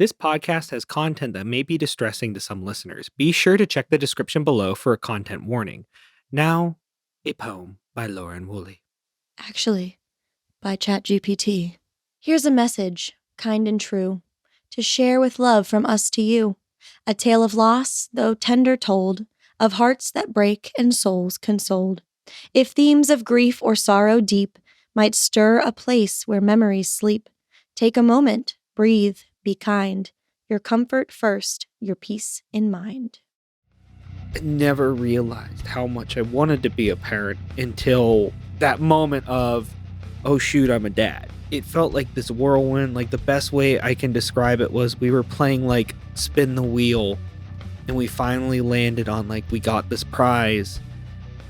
This podcast has content that may be distressing to some listeners. Be sure to check the description below for a content warning. Now, a poem by Lauran Woolley. Actually, by ChatGPT. Here's a message, kind and true, to share with love from us to you. A tale of loss, though tender told, of hearts that break and souls consoled. If themes of grief or sorrow deep might stir a place where memories sleep, take a moment, breathe, be kind. Your comfort first, your peace in mind. I never realized how much I wanted to be a parent until that moment of, oh shoot, I'm a dad. It felt like this whirlwind. Like the best way I can describe it was we were playing like spin the wheel and we finally landed on like we got this prize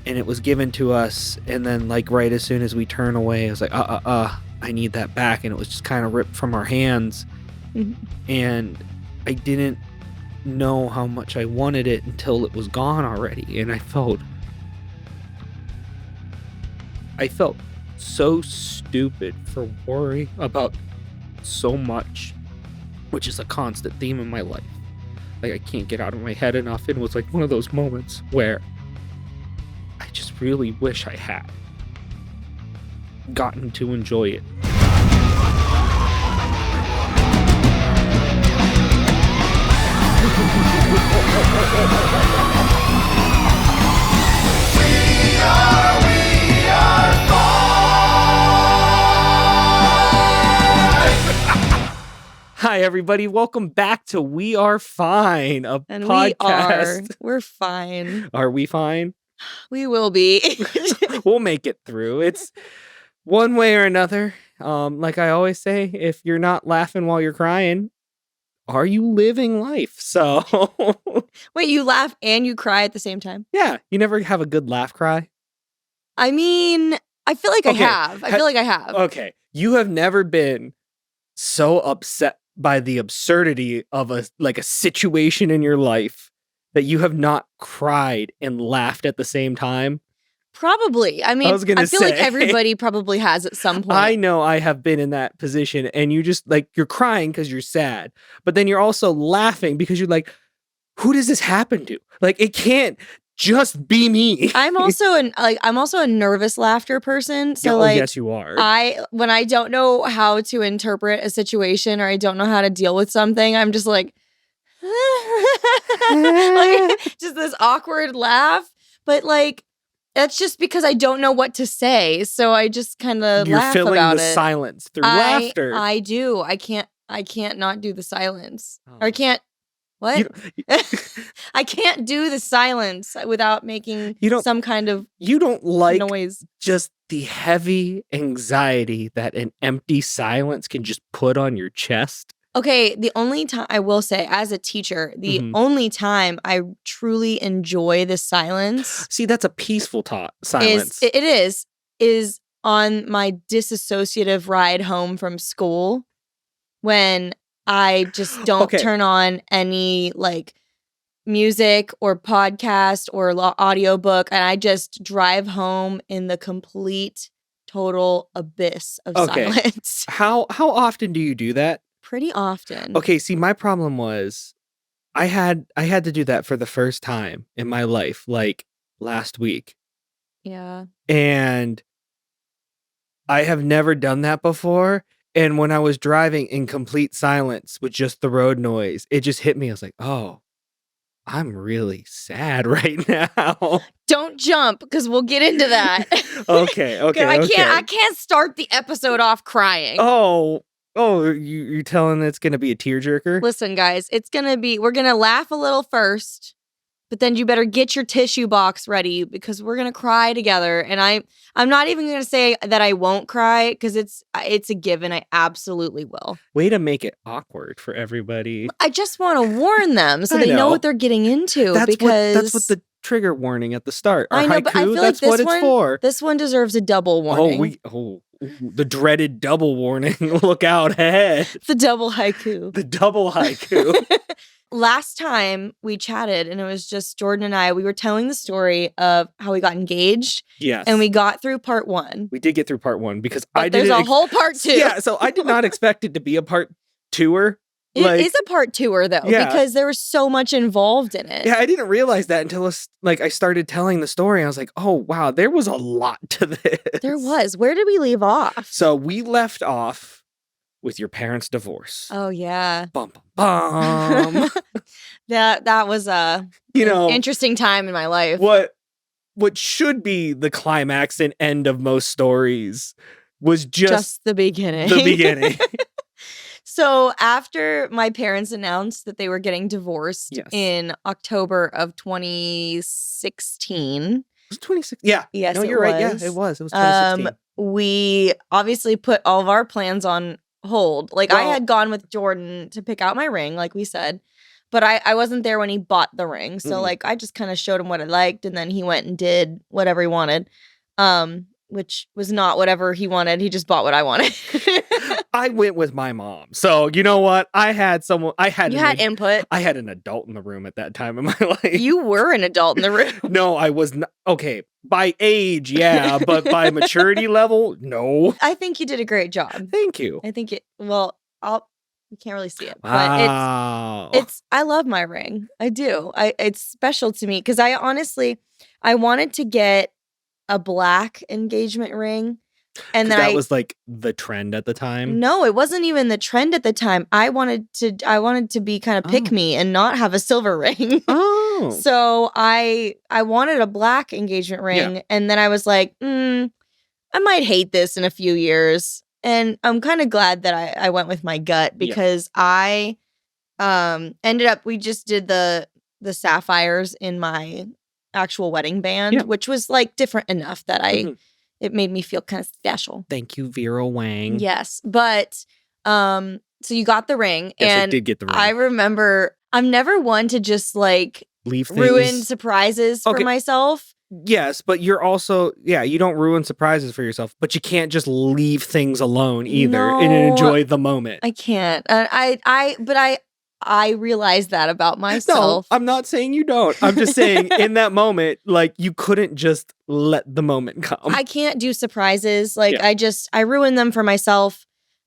and it was given to us, and then like right as soon as we turn away, I was like, I need that back, and it was just kind of ripped from our hands. And I didn't know how much I wanted it until it was gone already, and I felt so stupid for worrying about so much, which is a constant theme in my life. Like I can't get out of my head enough. It was like one of those moments where I just really wish I had gotten to enjoy it. Hi, everybody. Welcome back to We Are Fine, a And podcast. we're fine. Are we fine? We will be. We'll make it through. It's one way or another. Like I always say, if you're not laughing while you're crying, are you living life? So Wait, you laugh and you cry at the same time? yeah, you never have a good laugh cry? I mean, I feel like Okay. I have. I feel like I have. Okay, you have never been so upset by the absurdity of a situation in your life that you have not cried and laughed at the same time? Probably. I mean, I feel like everybody probably has at some point. I know I have been in that position, and you just like, you're crying because you're sad, but then you're also laughing because you're like, who does this happen to? Like, it can't just be me. I'm also a nervous laughter person. So yes, you are. When I don't know how to interpret a situation or I don't know how to deal with something, I'm just like, like just this awkward laugh. But like, that's just because I don't know what to say. So I just kind of laugh about it. You're filling the silence through laughter. I do. I can't not do the silence. Or I can't. What? I can't do the silence without making some kind of You don't like noise. Just the heavy anxiety that an empty silence can just put on your chest. Okay, the only time I will say, as a teacher, the only time I truly enjoy the silence. See, that's a peaceful silence. Is on my disassociative ride home from school when I just don't turn on any like music or podcast or audiobook, and I just drive home in the complete, total abyss of silence. How often do you do that? Pretty often. Okay, see, my problem was I had to do that for the first time in my life, like last week. Yeah. And I have never done that before. And when I was driving in complete silence with just the road noise, it just hit me. I was like, oh, I'm really sad right now. Don't jump, because we'll get into that. Okay. I can't start the episode off crying. Oh, you're telling it's going to be a tearjerker? Listen, guys, we're going to laugh a little first, but then you better get your tissue box ready because we're going to cry together. And I'm not even going to say that I won't cry because it's a given. I absolutely will. Way to make it awkward for everybody. I just want to warn them so they know what they're getting into. That's what the trigger warning at the start. I know, but I feel like this one deserves a double warning. The dreaded double warning. Look out ahead. The double haiku. The double haiku. Last time we chatted, and it was just Jordan and I, we were telling the story of how we got engaged. Yes. And we got through part 1. We did get through part 1 because there's a whole part 2. Yeah, so I did not expect it to be a part 2er. It is a part-twoer, though, Yeah. because there was so much involved in it. Yeah, I didn't realize that until I started telling the story. I was like, oh, wow, there was a lot to this. There was. Where did we leave off? So we left off with your parents' divorce. Oh, yeah. Bum, bum, bum. That was an interesting time in my life. What should be the climax and end of most stories was just the beginning. The beginning. So after my parents announced that they were getting divorced in October of 2016. Was it 2016? Yeah. Yes, no, you're right. Yeah, it was. It was 2016. We obviously put all of our plans on hold. I had gone with Jordan to pick out my ring, like we said. But I wasn't there when he bought the ring. So, I just kind of showed him what I liked. And then he went and did whatever he wanted, which was not whatever he wanted. He just bought what I wanted. I went with my mom. So, you know what? You had input. I had an adult in the room at that time in my life. You were an adult in the room. No, I was not. Okay. By age, yeah. But by maturity level, no. I think you did a great job. Thank you. I think you can't really see it, but wow. I love my ring. I do. It's special to me because I wanted to get a black engagement ring, and then that was the trend at the time. No, it wasn't even the trend at the time. I wanted to be kind of pick me and not have a silver ring. Oh, so I wanted a black engagement ring, and then I was like, I might hate this in a few years. And I'm kind of glad that I went with my gut because I ended up, we just did the sapphires in my actual wedding band, which was different enough that it made me feel kind of special. Thank you, Vera Wang. Yes. But so you got the ring. Yes, and I did get the ring. I remember I'm never one to just leave things. Ruin surprises for myself. Yes, but you're also, you don't ruin surprises for yourself, but you can't just leave things alone either and enjoy the moment. I can't. I realized that about myself. No, I'm not saying you don't. I'm just saying in that moment, you couldn't just let the moment come. I can't do surprises. I ruin them for myself.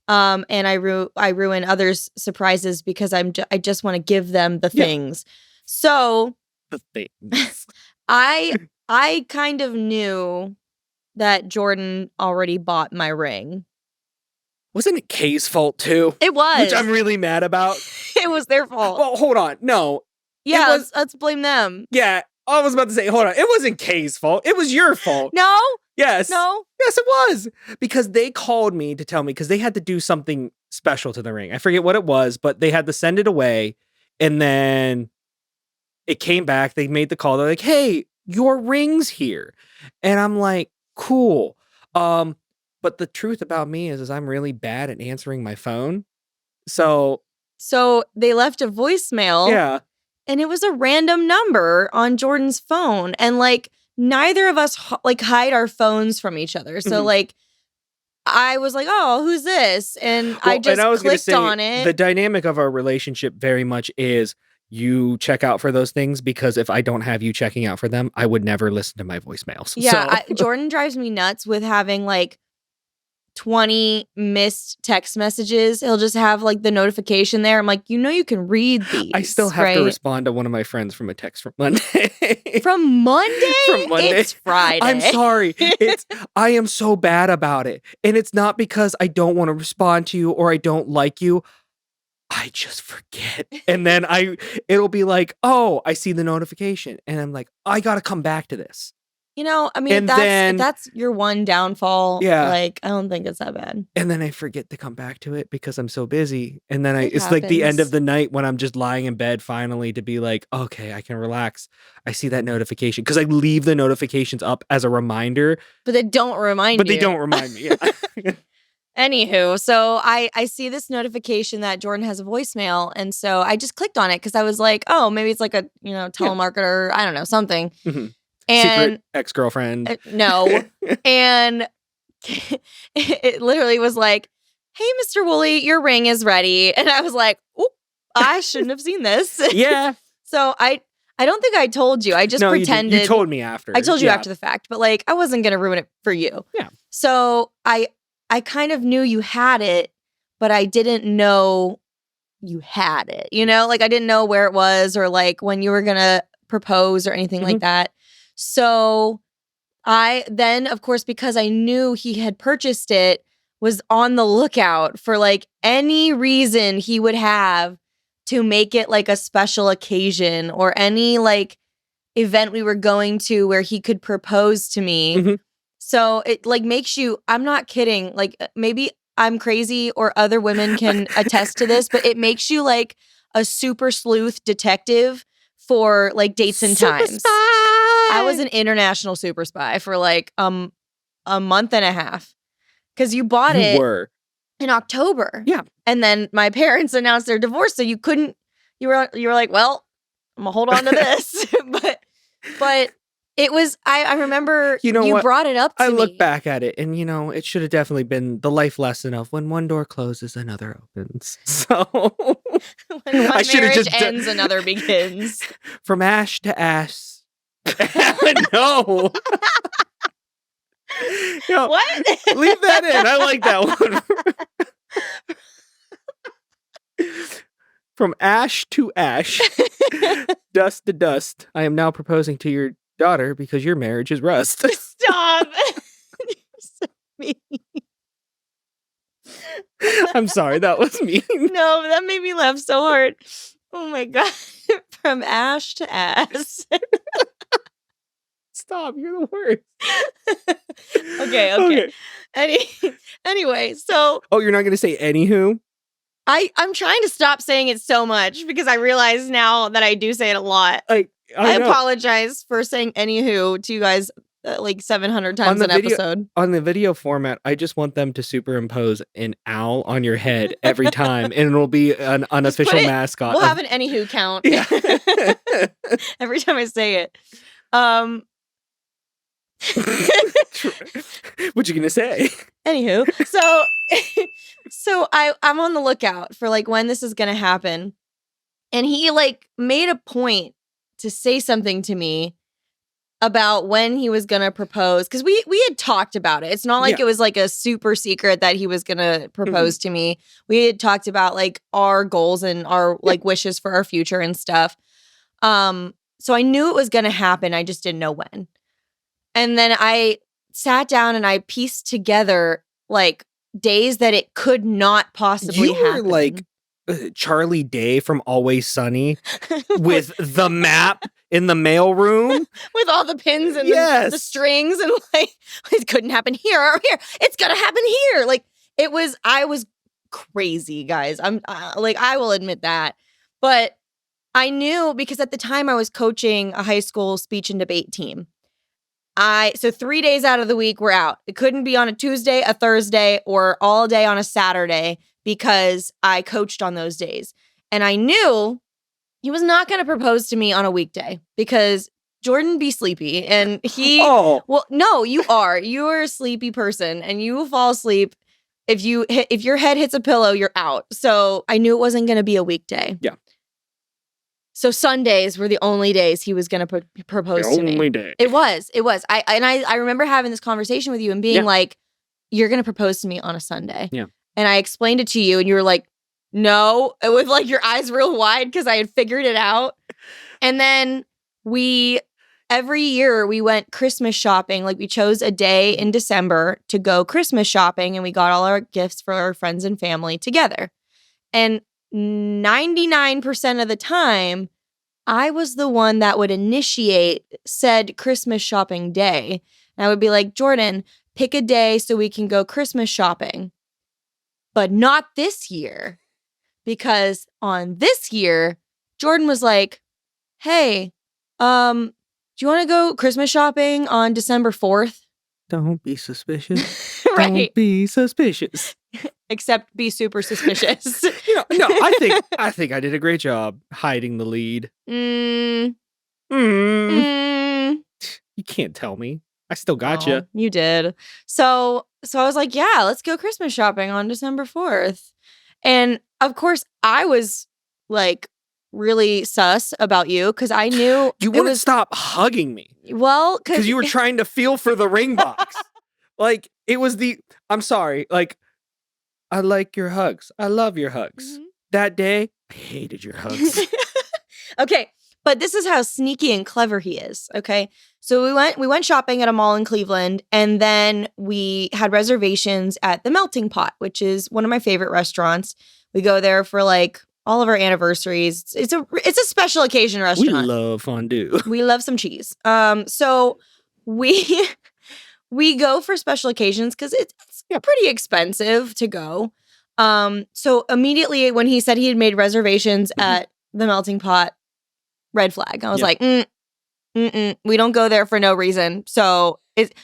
And I ruin others' surprises because I just want to give them the things. So the things. I kind of knew that Jordan already bought my ring. Wasn't it Kay's fault too? It was. Which I'm really mad about. It was their fault. Well, hold on. No. Yeah, let's blame them. Yeah. I was about to say, hold on. It wasn't Kay's fault. It was your fault. No? Yes. No? Yes, it was. Because they called me to tell me, because they had to do something special to the ring. I forget what it was, but they had to send it away. And then it came back. They made the call. They're like, hey, your ring's here. And I'm like, cool. But the truth about me is I'm really bad at answering my phone. So they left a voicemail. Yeah. And it was a random number on Jordan's phone. And neither of us hide our phones from each other. So I was like, oh, who's this? And I just clicked on it. The dynamic of our relationship very much is you check out for those things, because if I don't have you checking out for them, I would never listen to my voicemails. Yeah, Jordan drives me nuts with having 20 missed text messages. He'll just have the notification there. I'm like, you can read these. I still have to respond to one of my friends from a text from Monday. From Monday? From Monday. It's Friday. I'm sorry. I am so bad about it. And it's not because I don't want to respond to you or I don't like you. I just forget. And then it'll be like, oh, I see the notification. And I'm like, I got to come back to this. That's your one downfall. Yeah. I don't think it's that bad. And then I forget to come back to it because I'm so busy. And then it's like the end of the night when I'm just lying in bed finally to be like, okay, I can relax. I see that notification because I leave the notifications up as a reminder. But they don't remind They don't remind me. Yeah. Anywho, so I see this notification that Jordan has a voicemail. And so I just clicked on it because I was like, oh, maybe it's a telemarketer. I don't know, something. Mm-hmm. And secret ex-girlfriend. No. And it literally was like, hey, Mr. Woolley, your ring is ready. And I was like, oop, I shouldn't have seen this. Yeah. So I don't think I told you. I just pretended. You told me after. I told you after the fact, but I wasn't going to ruin it for you. Yeah. So I kind of knew you had it, but I didn't know you had it, you know? Like I didn't know where it was or like when you were going to propose or anything like that. So I then, of course, because I knew he had purchased it, was on the lookout for like any reason he would have to make it like a special occasion or any like event we were going to where he could propose to me. So it like makes you, I'm not kidding, like maybe I'm crazy or other women can attest to this, but it makes you like a super sleuth detective for like dates and times. Spy! I was an international super spy for like a month and a half because you bought You it were. in October. Yeah. And then my parents announced their divorce, so you couldn't. You were like, well, I'm gonna hold on to this, but it was. I remember You know what? brought it up to me. I look back at it, and you know, it should have definitely been the life lesson of when one door closes, another opens. So when one marriage ends, another begins. From ash to ash. No. No. What? Leave that in. I like that one. From ash to ash, dust to dust. I am now proposing to your daughter because your marriage is rust. Stop. You're so mean. I'm sorry, that was mean. No, that made me laugh so hard. Oh my God. From ash to ass. Stop, you're the worst. Okay. Anyway, so. Oh, you're not going to say anywho? I'm trying to stop saying it so much because I realize now that I do say it a lot. Like, I apologize for saying anywho to you guys like 700 times an episode. On the video format, I just want them to superimpose an owl on your head every time, and it'll be an unofficial mascot. We'll have an anywho count. Yeah. Every time I say it. What you gonna say? Anywho, so I'm on the lookout for like when this is gonna happen, and he like made a point to say something to me about when he was gonna propose because we had talked about it. It's not like it was like a super secret that he was gonna propose to me. We had talked about like our goals and our like wishes for our future and stuff. So I knew it was gonna happen. I just didn't know when. And then I sat down and I pieced together like days that it could not possibly happen. You were like Charlie Day from Always Sunny with the map in the mailroom. With all the pins and the strings and like, it couldn't happen here or here. It's gonna happen here. Like I was crazy, guys. I'm like, I will admit that. But I knew because at the time I was coaching a high school speech and debate team. So 3 days out of the week we're out. It couldn't be on a Tuesday, a Thursday, or all day on a Saturday because I coached on those days. And I knew he was not going to propose to me on a weekday because Jordan be sleepy and well, no, you are. You are a sleepy person and you will fall asleep. If your head hits a pillow, you're out. So I knew it wasn't going to be a weekday. Yeah. So Sundays were the only days he was going to propose to me. The only day. It was. I remember having this conversation with you and being like, you're going to propose to me on a Sunday. Yeah. And I explained it to you and you were like, no, with like your eyes real wide because I had figured it out. And then every year we went Christmas shopping. Like we chose a day in December to go Christmas shopping and we got all our gifts for our friends and family together. And 99% of the time, I was the one that would initiate said Christmas shopping day. And I would be like, Jordan, pick a day so we can go Christmas shopping. But not this year. Because on this year, Jordan was like, hey, do you want to go Christmas shopping on December 4th? Don't be suspicious. Right. Don't be suspicious. Except be super suspicious. No, I think I did a great job hiding the lead. You can't tell me. I still got you. You did. So I was like, yeah, let's go Christmas shopping on December 4th. And of course, I was like really sus about you because I knew you wouldn't stop hugging me. Well, because you were trying to feel for the ring box. Like it was I'm sorry. Like I like your hugs. I love your hugs. that day, I hated your hugs. Okay, but this is how sneaky and clever he is, okay? So we went shopping at a mall in Cleveland, and then we had reservations at the Melting Pot, which is one of my favorite restaurants. We go there for like all of our anniversaries. It's a special occasion restaurant. We love fondue. We love some cheese. So we we go for special occasions because it's pretty expensive to go. So immediately when he said he had made reservations at the Melting Pot, red flag. I was like, we don't go there for no reason. So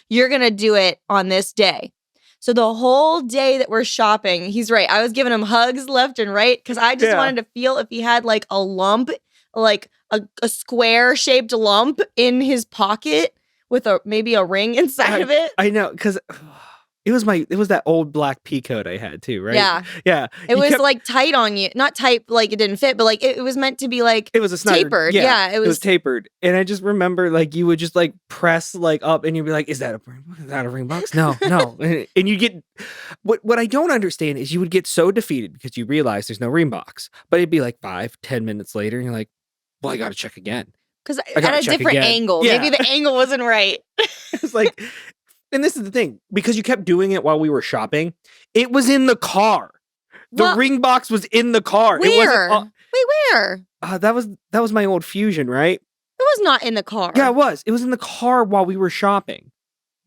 you're gonna do it on this day. So the whole day that we're shopping, he's right. I was giving him hugs left and right because I just wanted to feel if he had like a lump, like a square shaped lump in his pocket with maybe a ring inside of it. I know, because it was that old black pea coat I had too, right? Yeah. It was like tight on you, not tight like it didn't fit, but like it was meant to be like it was a tapered. Yeah, it was tapered, and I just remember like you would just like press like up, and you'd be like, "Is that a ring box? No, no." And you get what I don't understand is you would get so defeated because you realize there's no ring box, but it'd be like 5-10 minutes later, and you're like, "Well, I got to check again." Because at a different angle. Yeah. Maybe the angle wasn't right. It's like, and this is the thing, because you kept doing it while we were shopping, it was in the car. The ring box was in the car. Where? It wasn't, wait, where? That was my old Fusion, right? It was not in the car. Yeah, it was. It was in the car while we were shopping.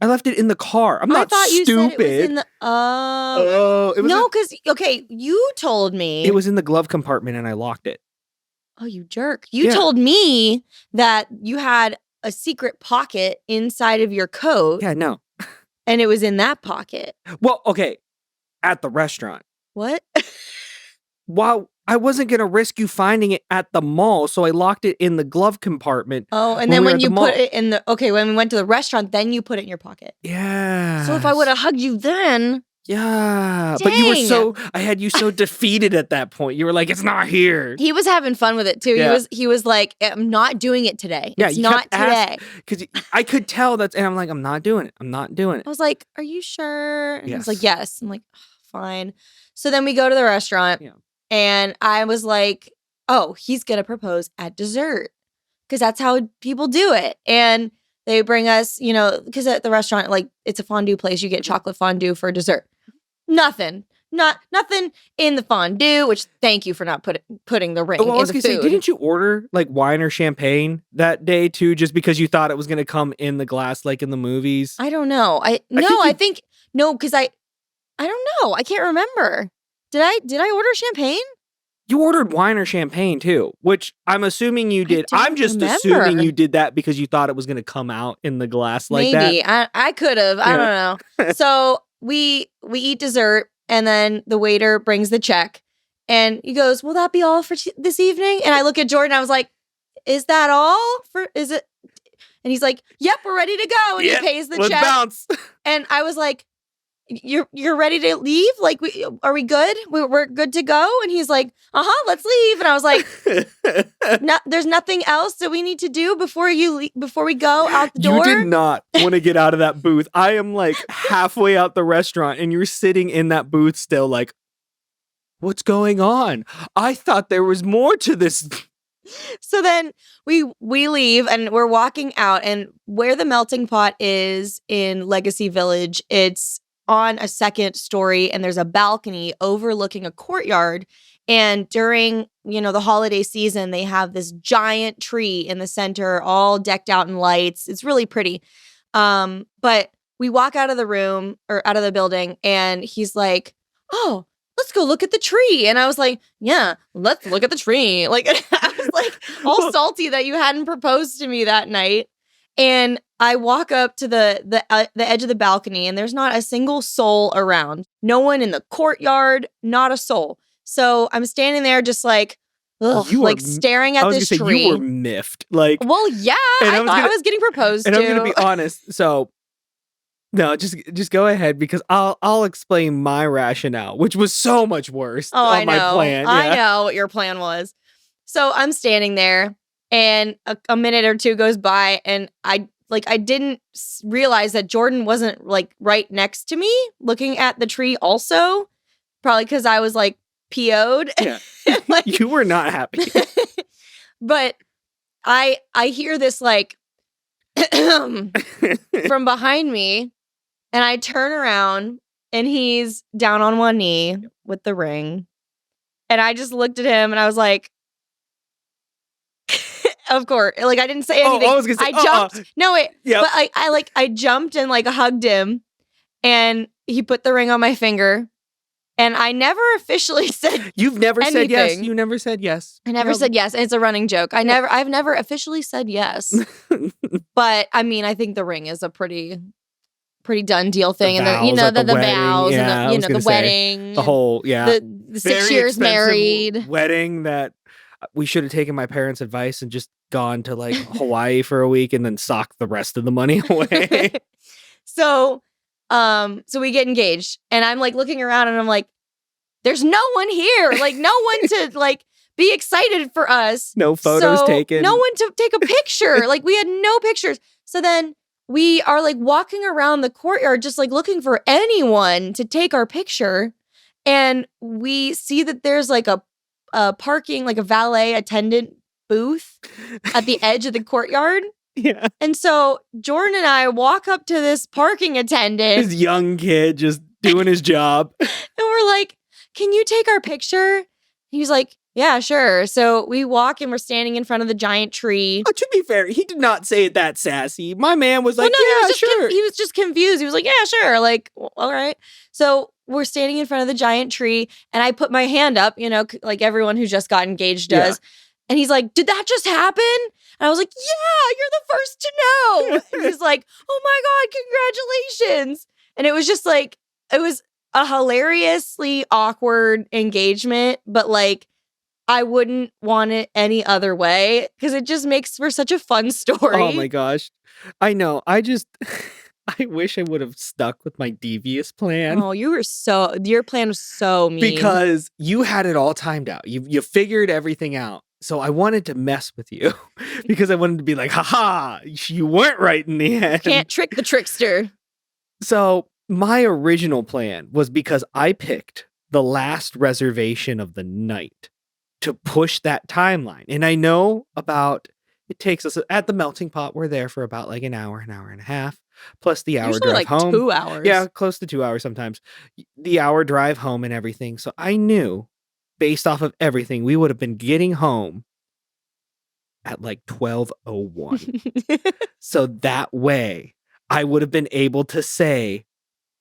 I left it in the car. I'm not stupid. You said it was in the it was no, because you told me it was in the glove compartment and I locked it. Oh, you jerk. You told me that you had a secret pocket inside of your coat. Yeah, no. And it was in that pocket. Well, okay. At the restaurant. What? Well, I wasn't going to risk you finding it at the mall, so I locked it in the glove compartment. Oh, and then when you put it in when we went to the restaurant, then you put it in your pocket. Yeah. So if I would have hugged you then. Yeah. Dang. But you were I had you so defeated at that point. You were like, it's not here. He was having fun with it too. Yeah. He was like, I'm not doing it today. Yeah, it's not today. Because I could tell and I'm like, I'm not doing it. I'm not doing it. I was like, are you sure? And yes. He was like, yes. I'm like, oh, fine. So then we go to the restaurant and I was like, oh, he's going to propose at dessert because that's how people do it. And they bring us, because at the restaurant, like it's a fondue place, you get chocolate fondue for dessert. Nothing in the fondue, which thank you for not putting the ring in the food. I was going to say, didn't you order like wine or champagne that day too, just because you thought it was going to come in the glass like in the movies? I don't know. I think because I don't know. I can't remember. Did I order champagne? You ordered wine or champagne too, which I'm assuming you did. I'm just assuming you did that because you thought it was going to come out in the glass like that. Maybe. I could have. I don't know. So we eat dessert and then the waiter brings the check and he goes, will that be all for this evening? And I look at Jordan. I was like, is that all is it? And he's like, yep, we're ready to go. And he pays the check. Bounce. And I was like, you're ready to leave? Like, are we good? We're good to go? And he's like, let's leave. And I was like, there's nothing else that we need to do before we go out the door? You did not want to get out of that booth. I am like halfway out the restaurant and you're sitting in that booth still like, what's going on? I thought there was more to this. So then we leave and we're walking out, and where the Melting Pot is in Legacy Village, it's on a second story and there's a balcony overlooking a courtyard. And during, the holiday season, they have this giant tree in the center, all decked out in lights. It's really pretty. But we walk out of the room or out of the building and he's like, oh, let's go look at the tree. And I was like, yeah, let's look at the tree. Like, I was like all salty that you hadn't proposed to me that night. And I walk up to the edge of the balcony and there's not a single soul around. No one in the courtyard, not a soul. So I'm standing there just like, staring at this tree. You were miffed. Like, well, yeah, I thought I was getting proposed to. And I'm going to be honest. So, no, just go ahead because I'll explain my rationale, which was so much worse on my plan. Yeah. I know what your plan was. So I'm standing there. And a minute or two goes by and I didn't realize that Jordan wasn't like right next to me looking at the tree also. Probably because I was like PO'd. Yeah. Like, You were not happy. but I hear this like from behind me, and I turn around and he's down on one knee with the ring. And I just looked at him and I was like, of course. Like, I didn't say anything. I was gonna say, I jumped. No, wait. Yep. But I jumped and like hugged him, and he put the ring on my finger. And I never officially said You've never said yes. anything. You never said yes. I never said yes. It's a running joke. I've never officially said yes. But I mean, I think the ring is a pretty done deal thing. And the vows and the wedding. The whole, the 6 years married. Wedding that we should have taken my parents' advice and just gone to like Hawaii for a week and then socked the rest of the money away. So we get engaged, and I'm like looking around and I'm like, there's no one here. Like, no one to like be excited for us. No photos taken. No one to take a picture. Like, we had no pictures. So then we are like walking around the courtyard, just like looking for anyone to take our picture. And we see that there's like a parking, like a valet attendant booth at the edge of the courtyard. Yeah. And so Jordan and I walk up to this parking attendant. This young kid just doing his job. And we're like, can you take our picture? He's like, yeah, sure. So we walk and we're standing in front of the giant tree. Oh, to be fair, he did not say it that sassy. My man was like, sure. He was just confused. He was like, yeah, sure. Like, all right. So we're standing in front of the giant tree, and I put my hand up, like everyone who just got engaged does. Yeah. And he's like, did that just happen? And I was like, yeah, you're the first to know. And he's like, oh my God, congratulations. And it was just like, it was a hilariously awkward engagement, but like, I wouldn't want it any other way because it just makes for such a fun story. Oh my gosh. I know. I wish I would have stuck with my devious plan. Oh, your plan was so mean. Because you had it all timed out. You figured everything out. So I wanted to mess with you because I wanted to be like, haha, you weren't right in the end. Can't trick the trickster. So my original plan was because I picked the last reservation of the night to push that timeline. And I know it takes us at the melting pot. We're there for about like an hour and a half, plus the hour usually drive like home. 2 hours. Yeah, close to 2 hours sometimes. The hour drive home and everything. So I knew, based off of everything, we would have been getting home at like 12:01. So that way, I would have been able to say,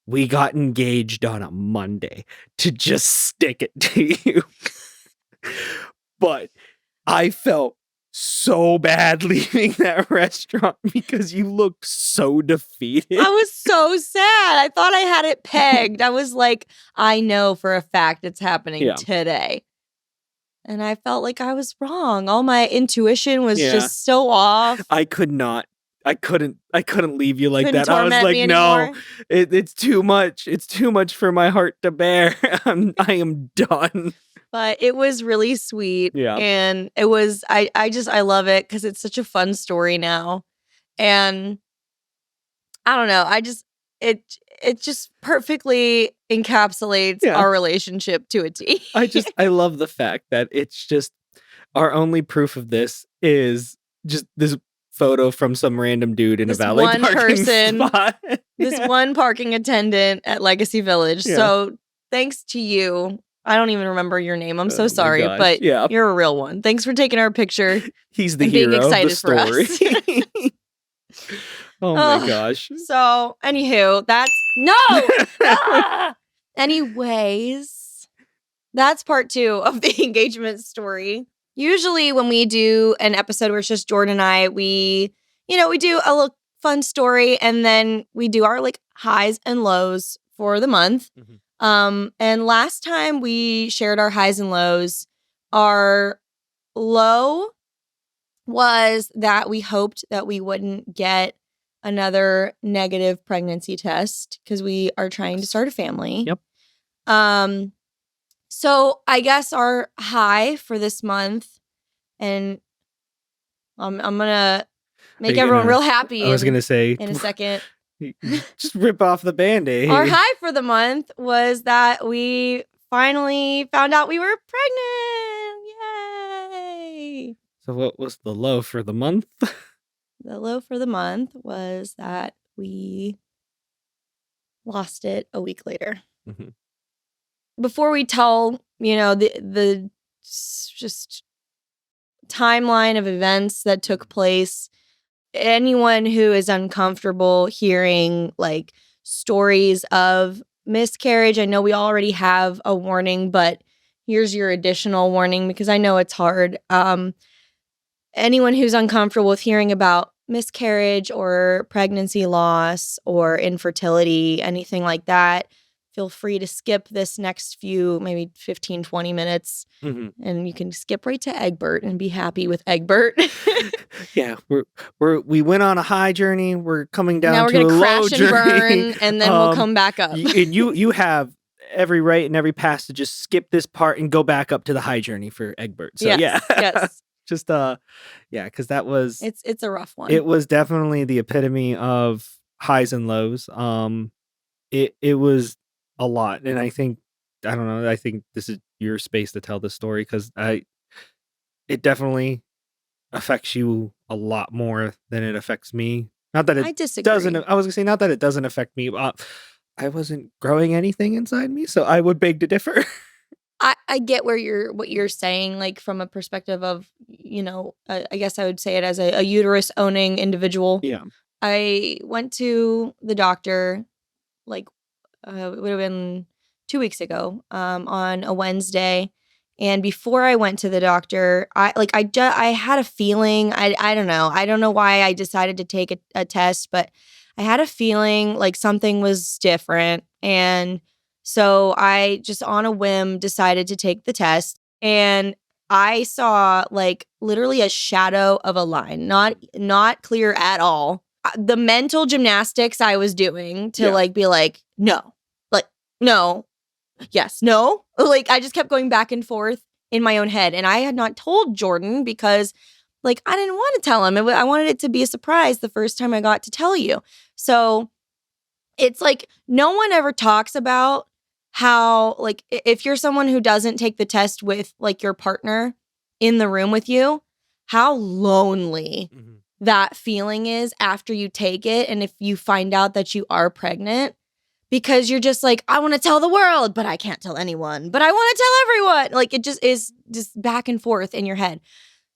we got engaged on a Monday, to just stick it to you. But I felt so bad leaving that restaurant because you looked so defeated. I was so sad. I thought I had it pegged. I was like, I know for a fact it's happening today. And I felt like I was wrong. All my intuition was just so off. I couldn't leave you like that. I was Torment like, me no, anymore. it's too much. It's too much for my heart to bear. I am done. But it was really sweet. Yeah. And it was, I love it because it's such a fun story now. And I don't know. It just perfectly encapsulates our relationship to a T. I love the fact that it's just our only proof of this is just this photo from some random dude in a valet parking spot. This one parking attendant at Legacy Village. Yeah. So thanks to you. I don't even remember your name. I'm so sorry, but you're a real one. Thanks for taking our picture. He's the hero of the story. Oh my gosh. So, anywho, anyways, that's part 2 of the engagement story. Usually when we do an episode where it's just Jordan and I, we do a little fun story, and then we do our like highs and lows for the month. Mm-hmm. And last time we shared our highs and lows, our low was that we hoped that we wouldn't get another negative pregnancy test because we are trying to start a family. Yep. So I guess our high for this month, and I'm gonna make everyone real happy. I was gonna say in a second. Just rip off the Band-Aid. Our high for the month was that we finally found out we were pregnant. Yay! So what was the low for the month? The low for the month was that we lost it a week later. Mhm. Before we tell, the just timeline of events that took place, anyone who is uncomfortable hearing like stories of miscarriage, I know we already have a warning, but here's your additional warning because I know it's hard. Anyone who's uncomfortable with hearing about miscarriage or pregnancy loss or infertility, anything like that, feel free to skip this next few, maybe 15, 20 minutes. Mhm. And you can skip right to Egbert and be happy with Egbert. Yeah, we went on a high journey. We're coming down Now we're to gonna a crash low and journey. burn, and then we'll come back up. And you have every right and every pass to just skip this part and go back up to the high journey for Egbert. So yes, yes. just because that was It's a rough one. it was definitely the epitome of highs and lows. It was a lot, and I think this is your space to tell the story because it definitely affects you a lot more than it affects me. Not that I it disagree. doesn't. I was gonna say not that it doesn't affect me. I wasn't growing anything inside me, so I would beg to differ. I get what you're saying, like from a perspective of, I guess I would say it as a uterus owning individual. Yeah. I went to the doctor, like it would have been 2 weeks ago, on a Wednesday. And before I went to the doctor, I had a feeling, I don't know. I don't know why I decided to take a test, but I had a feeling like something was different. And so I just on a whim decided to take the test. And I saw like literally a shadow of a line, not clear at all. The mental gymnastics I was doing to like be like, no, like, no, yes, no. Like I just kept going back and forth in my own head. And I had not told Jordan because like I didn't want to tell him. I wanted it to be a surprise the first time I got to tell you. So it's like no one ever talks about how like if you're someone who doesn't take the test with like your partner in the room with you, how lonely that feeling is after you take it. And if you find out that you are pregnant, because you're just like, I want to tell the world, but I can't tell anyone, but I want to tell everyone. Like it just is just back and forth in your head.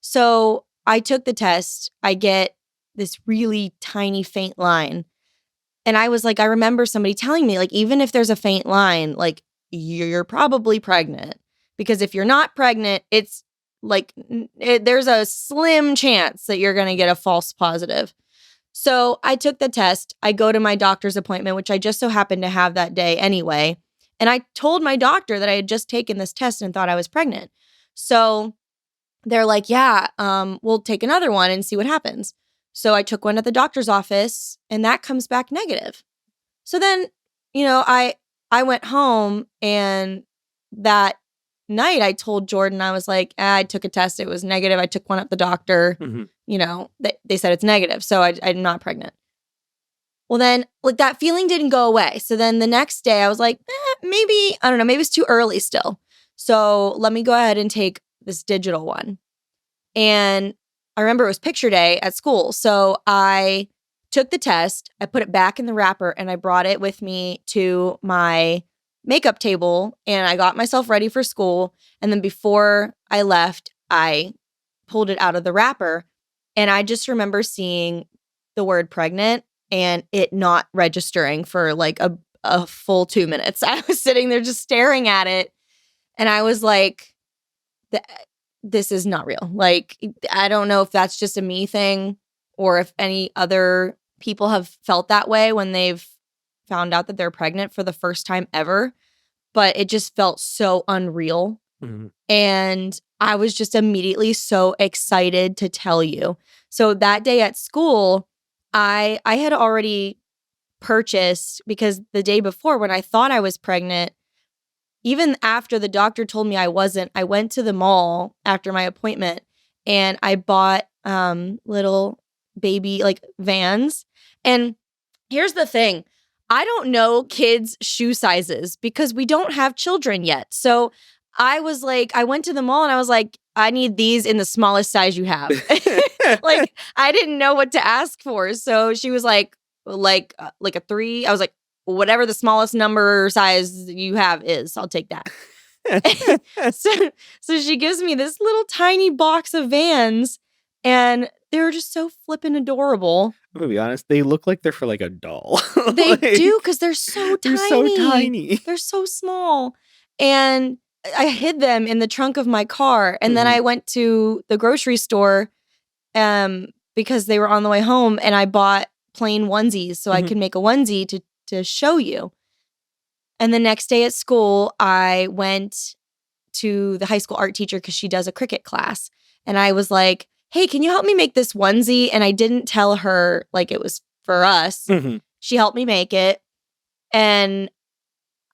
So I took the test. I get this really tiny faint line. And I was like, I remember somebody telling me, like, even if there's a faint line, like, you're probably pregnant. Because if you're not pregnant, it's like, there's a slim chance that you're going to get a false positive. So I took the test. I go to my doctor's appointment, which I just so happened to have that day anyway. And I told my doctor that I had just taken this test and thought I was pregnant. So they're like, yeah, we'll take another one and see what happens. So I took one at the doctor's office and that comes back negative. So then, I went home and that night I told Jordan, I was like, I took a test. It was negative. I took one at the doctor. They said it's negative. So I'm not pregnant. Well, then like that feeling didn't go away. So then the next day I was like, maybe, I don't know, maybe it's too early still. So let me go ahead and take this digital one. And I remember it was picture day at school. So I took the test, I put it back in the wrapper and I brought it with me to my makeup table and I got myself ready for school. And then before I left, I pulled it out of the wrapper and I just remember seeing the word pregnant and it not registering for like a full 2 minutes. I was sitting there just staring at it and I was like, this is not real. Like, I don't know if that's just a me thing or if any other people have felt that way when they've found out that they're pregnant for the first time ever. But it just felt so unreal. And I was just immediately so excited to tell you. So that day at school, I had already purchased because the day before when I thought I was pregnant, even after the doctor told me I wasn't, I went to the mall after my appointment and I bought little baby like Vans. And here's the thing. I don't know kids' shoe sizes because we don't have children yet. So I was like, I went to the mall and I was like, I need these in the smallest size you have. Like, I didn't know what to ask for. So she was like a 3. I was like, whatever the smallest number size you have is, I'll take that. So she gives me this little tiny box of Vans, and they were just so flippin' adorable. I'm gonna be honest, they look like they're for like a doll. They do, because they're so tiny. They're so tiny. They're so small. And I hid them in the trunk of my car. And then I went to the grocery store because they were on the way home, and I bought plain onesies so I could make a onesie to show you. And the next day at school, I went to the high school art teacher because she does a cricket class. And I was like, hey, can you help me make this onesie? And I didn't tell her like it was for us. She helped me make it. And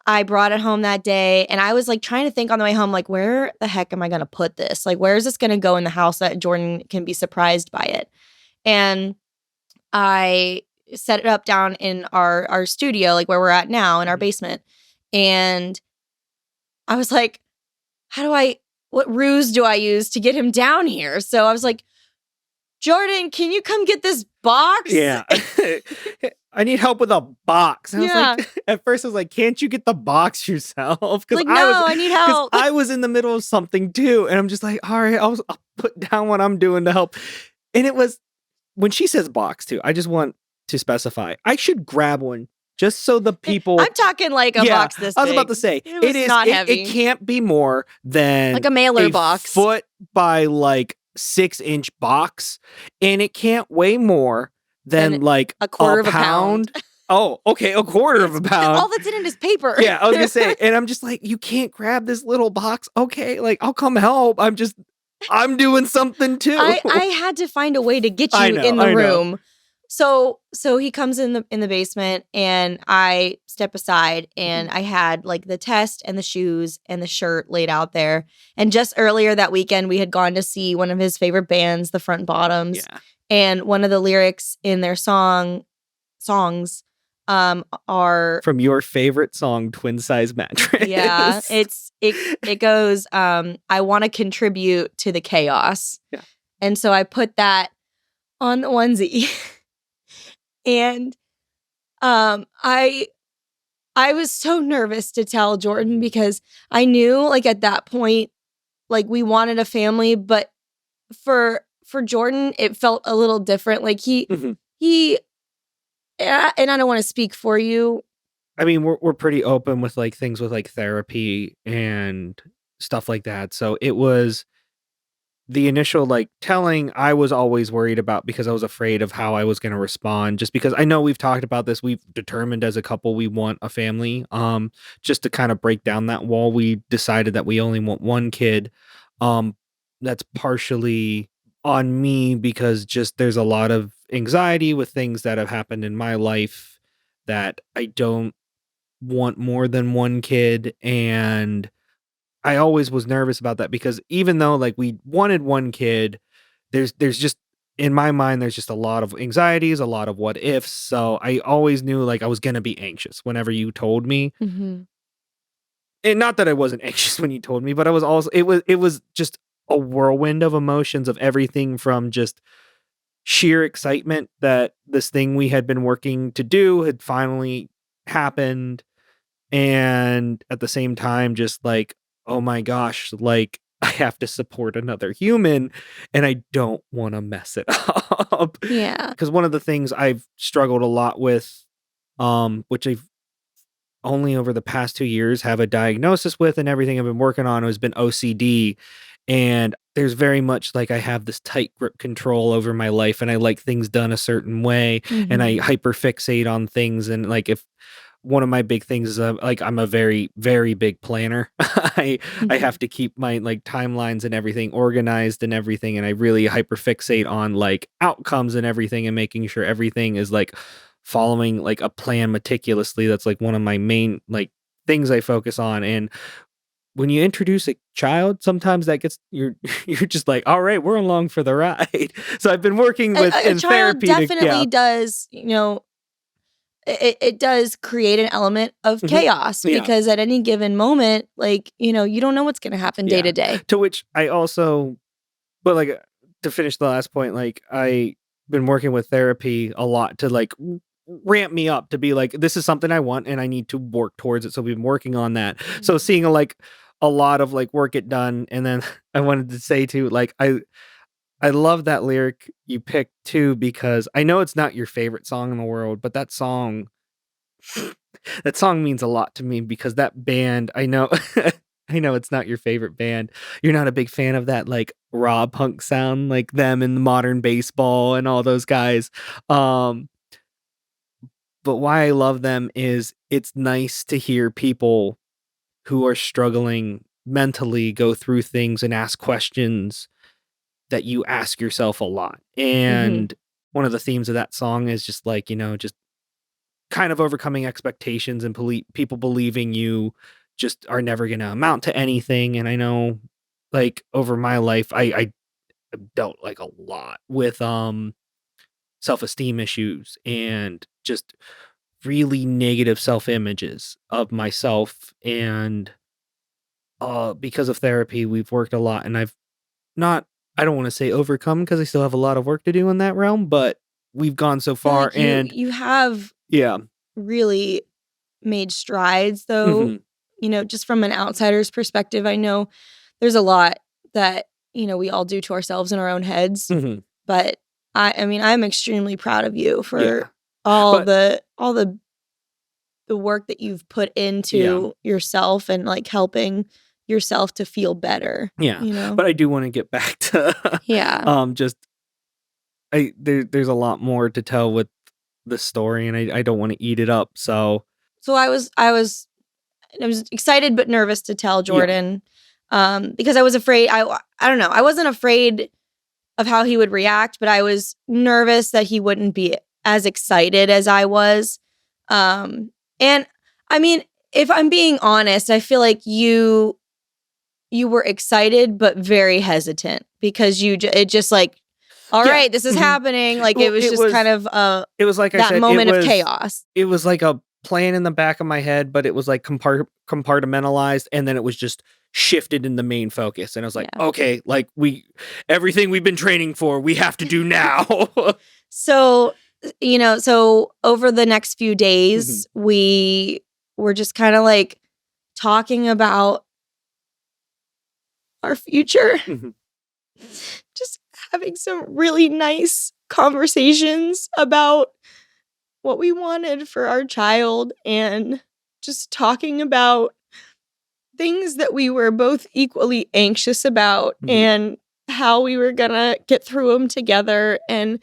I brought it home that day. And I was like trying to think on the way home, like, where the heck am I going to put this? Like, where is this going to go in the house that Jordan can be surprised by it? And I set it up down in our studio, like where we're at now in our basement. And I was like, what ruse do I use to get him down here? So I was like, Jordan, can you come get this box? Yeah. I need help with a box. And I was like, at first I was like, can't you get the box yourself? Like, no, I need help. I was in the middle of something too. And I'm just like, all right, I'll put down what I'm doing to help. And it was, when she says box too, I just want to specify, I should grab one just so the people. I'm talking like a box this big. I was about to say, it is not heavy. It can't be more than like a mailer box. Foot by like 6-inch box. And it can't weigh more than like a quarter of a pound. Oh, okay, a quarter of a pound. All that's in it is paper. Yeah, I was gonna say, and I'm just like, you can't grab this little box. Okay, like I'll come help. I'm doing something too. I had to find a way to get you in the room. So he comes in the basement, and I step aside, and I had like the test and the shoes and the shirt laid out there. And just earlier that weekend, we had gone to see one of his favorite bands, the Front Bottoms. Yeah. And one of the lyrics in their songs are from your favorite song, Twin Size Mattress. Yeah, it goes, I want to contribute to the chaos. Yeah. And so I put that on the onesie. And I was so nervous to tell Jordan because I knew like at that point, like we wanted a family, but for Jordan, it felt a little different. Like he, and I don't want to speak for you. I mean, we're pretty open with like things with like therapy and stuff like that. So it was the initial like telling I was always worried about because I was afraid of how I was going to respond, just because I know we've talked about this. We've determined as a couple we want a family. Just to kind of break down that wall, we decided that we only want one kid. That's partially on me because just there's a lot of anxiety with things that have happened in my life that I don't want more than one kid. And I always was nervous about that because even though like we wanted one kid, there's just in my mind, there's just a lot of anxieties, a lot of what ifs. So I always knew like I was going to be anxious whenever you told me. And not that I wasn't anxious when you told me, but I was also, it was just a whirlwind of emotions of everything from just sheer excitement that this thing we had been working to do had finally happened. And at the same time, just like, oh my gosh, like I have to support another human and I don't want to mess it up. Yeah. Because one of the things I've struggled a lot with, which I've only over the past 2 years have a diagnosis with and everything I've been working on has been OCD. And there's very much like I have this tight grip control over my life and I like things done a certain way and I hyperfixate on things. And like if one of my big things is like I'm a very, very big planner. I have to keep my like timelines and everything organized and everything. And I really hyperfixate on like outcomes and everything and making sure everything is like following like a plan meticulously. That's like one of my main like things I focus on. And when you introduce a child, sometimes that gets you're just like, all right, we're along for the ride. So I've been working with in child therapy. Definitely does, it does create an element of chaos Yeah. because at any given moment, like, you don't know what's going to happen day to day. To which I also, but like to finish the last point, like I been working with therapy a lot to like ramp me up to be like, this is something I want and I need to work towards it. So we've been working on that. So seeing like a lot of like work get done. And then I wanted to say too, like I love that lyric you picked too, because I know it's not your favorite song in the world, but that song means a lot to me because that band, I know I know it's not your favorite band. You're not a big fan of that like raw punk sound like them in the Modern Baseball and all those guys. Um but why I love them is it's nice to hear people who are struggling mentally go through things and ask questions that you ask yourself a lot. And one of the themes of that song is just like, just kind of overcoming expectations and people believing you just are never going to amount to anything. And I know like over my life, I dealt like a lot with self-esteem issues and just really negative self-images of myself. And because of therapy, we've worked a lot, and I don't want to say overcome because I still have a lot of work to do in that realm, but we've gone so I feel far. like And you have yeah, really made strides, though. Just from an outsider's perspective, I know there's a lot that we all do to ourselves in our own heads. But I mean, I'm extremely proud of you for all the work that you've put into yourself and like helping yourself to feel better. But I do want to get back to just there's a lot more to tell with the story, and I don't want to eat it up. So I was excited but nervous to tell Jordan because I was afraid. I don't know. I wasn't afraid of how he would react, but I was nervous that he wouldn't be as excited as I was. And I mean, if I'm being honest, I feel like you were excited but very hesitant because it just like, all right, this is happening. Like it was just kind of it was like that I said, moment of chaos. It was like a plan in the back of my head, but it was like compartmentalized, and then it was just shifted in the main focus. And I was like, okay, like everything we've been training for, we have to do now. So over the next few days, we were just kind of like talking about our future, just having some really nice conversations about what we wanted for our child and just talking about things that we were both equally anxious about and how we were gonna get through them together and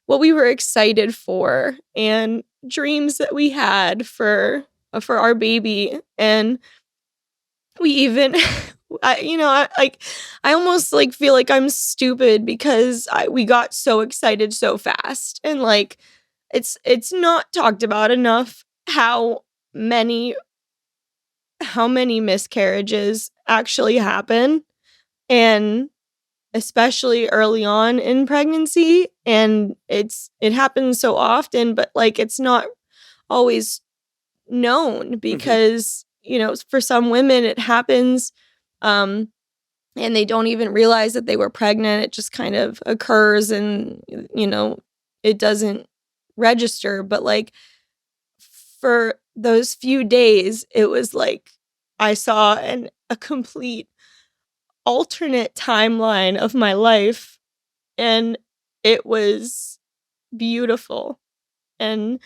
what we were excited for and dreams that we had for our baby. And we even I almost like feel like I'm stupid because we got so excited so fast, and like it's not talked about enough how many miscarriages actually happen, and especially early on in pregnancy. And it happens so often, but like it's not always known because for some women it happens and they don't even realize that they were pregnant. It just kind of occurs and it doesn't register. But like for those few days, it was like I saw a complete alternate timeline of my life, and it was beautiful, and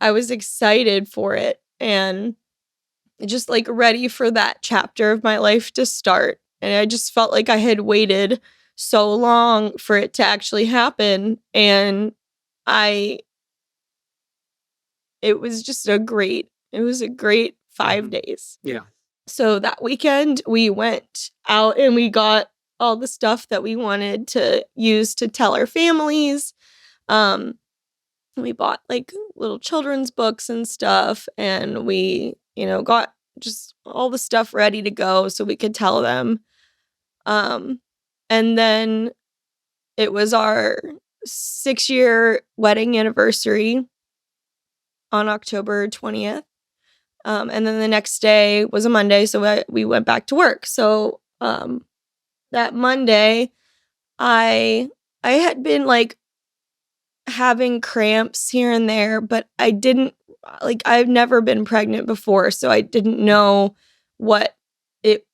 I was excited for it and just like ready for that chapter of my life to start. And I just felt like I had waited so long for it to actually happen, and it was a great 5 days. Yeah. So that weekend we went out and we got all the stuff that we wanted to use to tell our families. We bought like little children's books and stuff, and we, got just all the stuff ready to go so we could tell them. And then it was our 6-year wedding anniversary. on October 20th. And then the next day was a Monday, so we went back to work. So that Monday, I had been like having cramps here and there, but I didn't like I've never been pregnant before, so I didn't know what it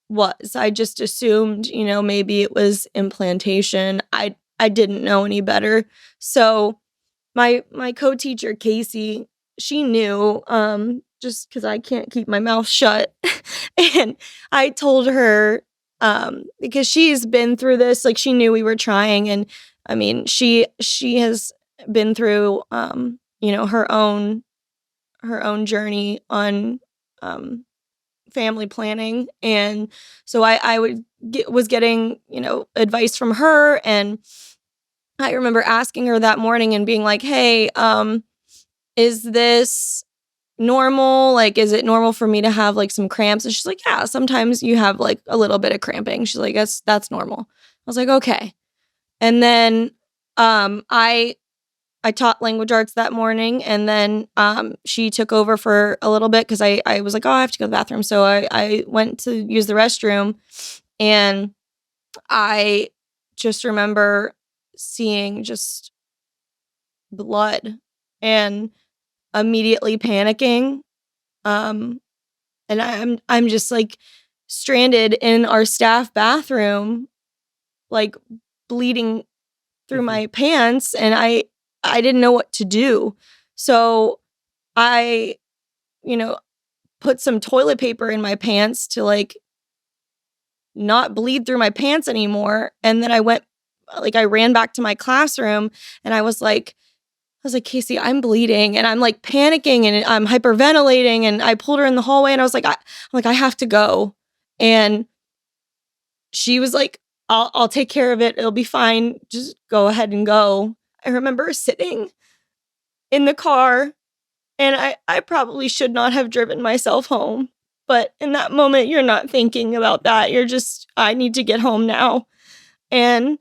was. I just assumed, maybe it was implantation. I didn't know any better. So my co-teacher Casey, she knew just cuz I can't keep my mouth shut. And I told her because she's been through this, like she knew we were trying, and I mean, she has been through her own journey on family planning, and so was getting advice from her, and I remember asking her that morning and being like, "Hey, is this normal? Like, is it normal for me to have like some cramps?" And she's like, "Yeah, sometimes you have like a little bit of cramping." She's like, "That's normal." I was like, "Okay." And then I taught language arts that morning, and then she took over for a little bit because I was like, "Oh, I have to go to the bathroom." So I went to use the restroom, and I just remember seeing just blood and immediately panicking. And I'm just like stranded in our staff bathroom, like bleeding through my pants, and I didn't know what to do. So I, put some toilet paper in my pants to like not bleed through my pants anymore. And then I ran back to my classroom, and I was like, "Casey, I'm bleeding," and I'm like panicking, and I'm hyperventilating, and I pulled her in the hallway, and I was like, I have to go. And she was like, I'll take care of it. It'll be fine. Just go ahead and go. I remember sitting in the car, and I probably should not have driven myself home. But in that moment, you're not thinking about that. You're just, I need to get home now. And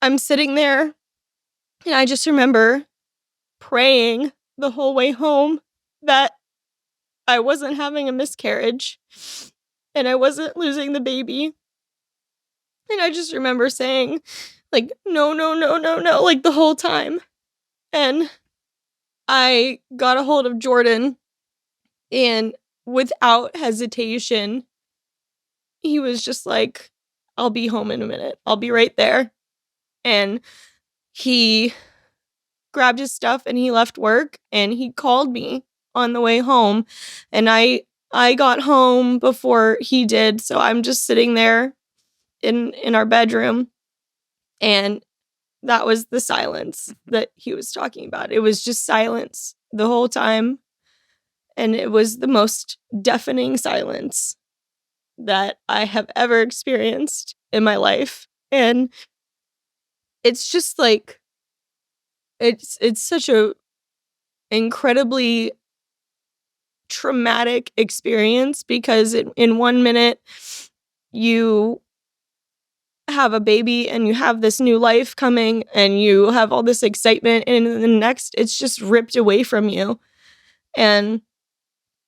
I'm sitting there, and I just remember praying the whole way home that I wasn't having a miscarriage and I wasn't losing the baby. And I just remember saying, like, "No, no, no, no, no," like the whole time. And I got a hold of Jordan, and without hesitation, he was just like, "I'll be home in a minute. I'll be right there." And he grabbed his stuff and he left work, and he called me on the way home, and I got home before he did, so I'm just sitting there in our bedroom, and that was the silence that he was talking about. It was just silence the whole time, and it was the most deafening silence that I have ever experienced in my life. And it's just like it's such a incredibly traumatic experience, because in 1 minute you have a baby and you have this new life coming and you have all this excitement, and in the next it's just ripped away from you. And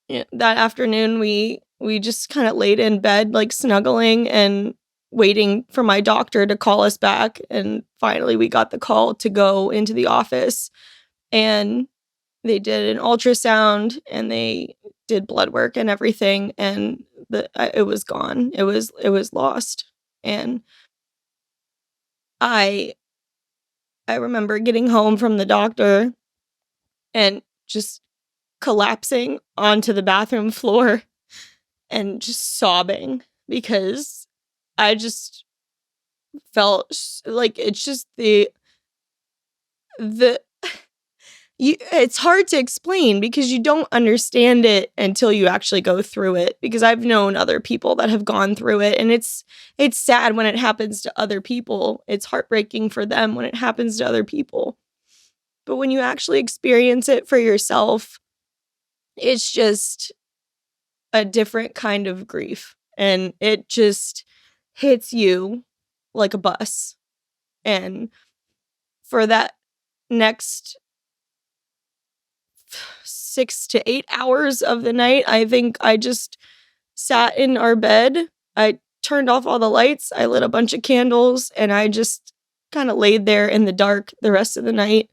that afternoon we just kind of laid in bed, like snuggling and waiting for my doctor to call us back. And finally we got the call to go into the office, and they did an ultrasound and they did blood work and everything, and it was gone. It was lost. And I remember getting home from the doctor and just collapsing onto the bathroom floor and just sobbing, because I just felt like it's just the it's hard to explain because you don't understand it until you actually go through it, because I've known other people that have gone through it, and it's sad when it happens to other people. It's heartbreaking for them when it happens to other people. But when you actually experience it for yourself, it's just a different kind of grief, and it just hits you like a bus. And for that next 6 to 8 hours of the night. I think I just sat in our bed. I turned off all the lights. I lit a bunch of candles, and I just kind of laid there in the dark the rest of the night.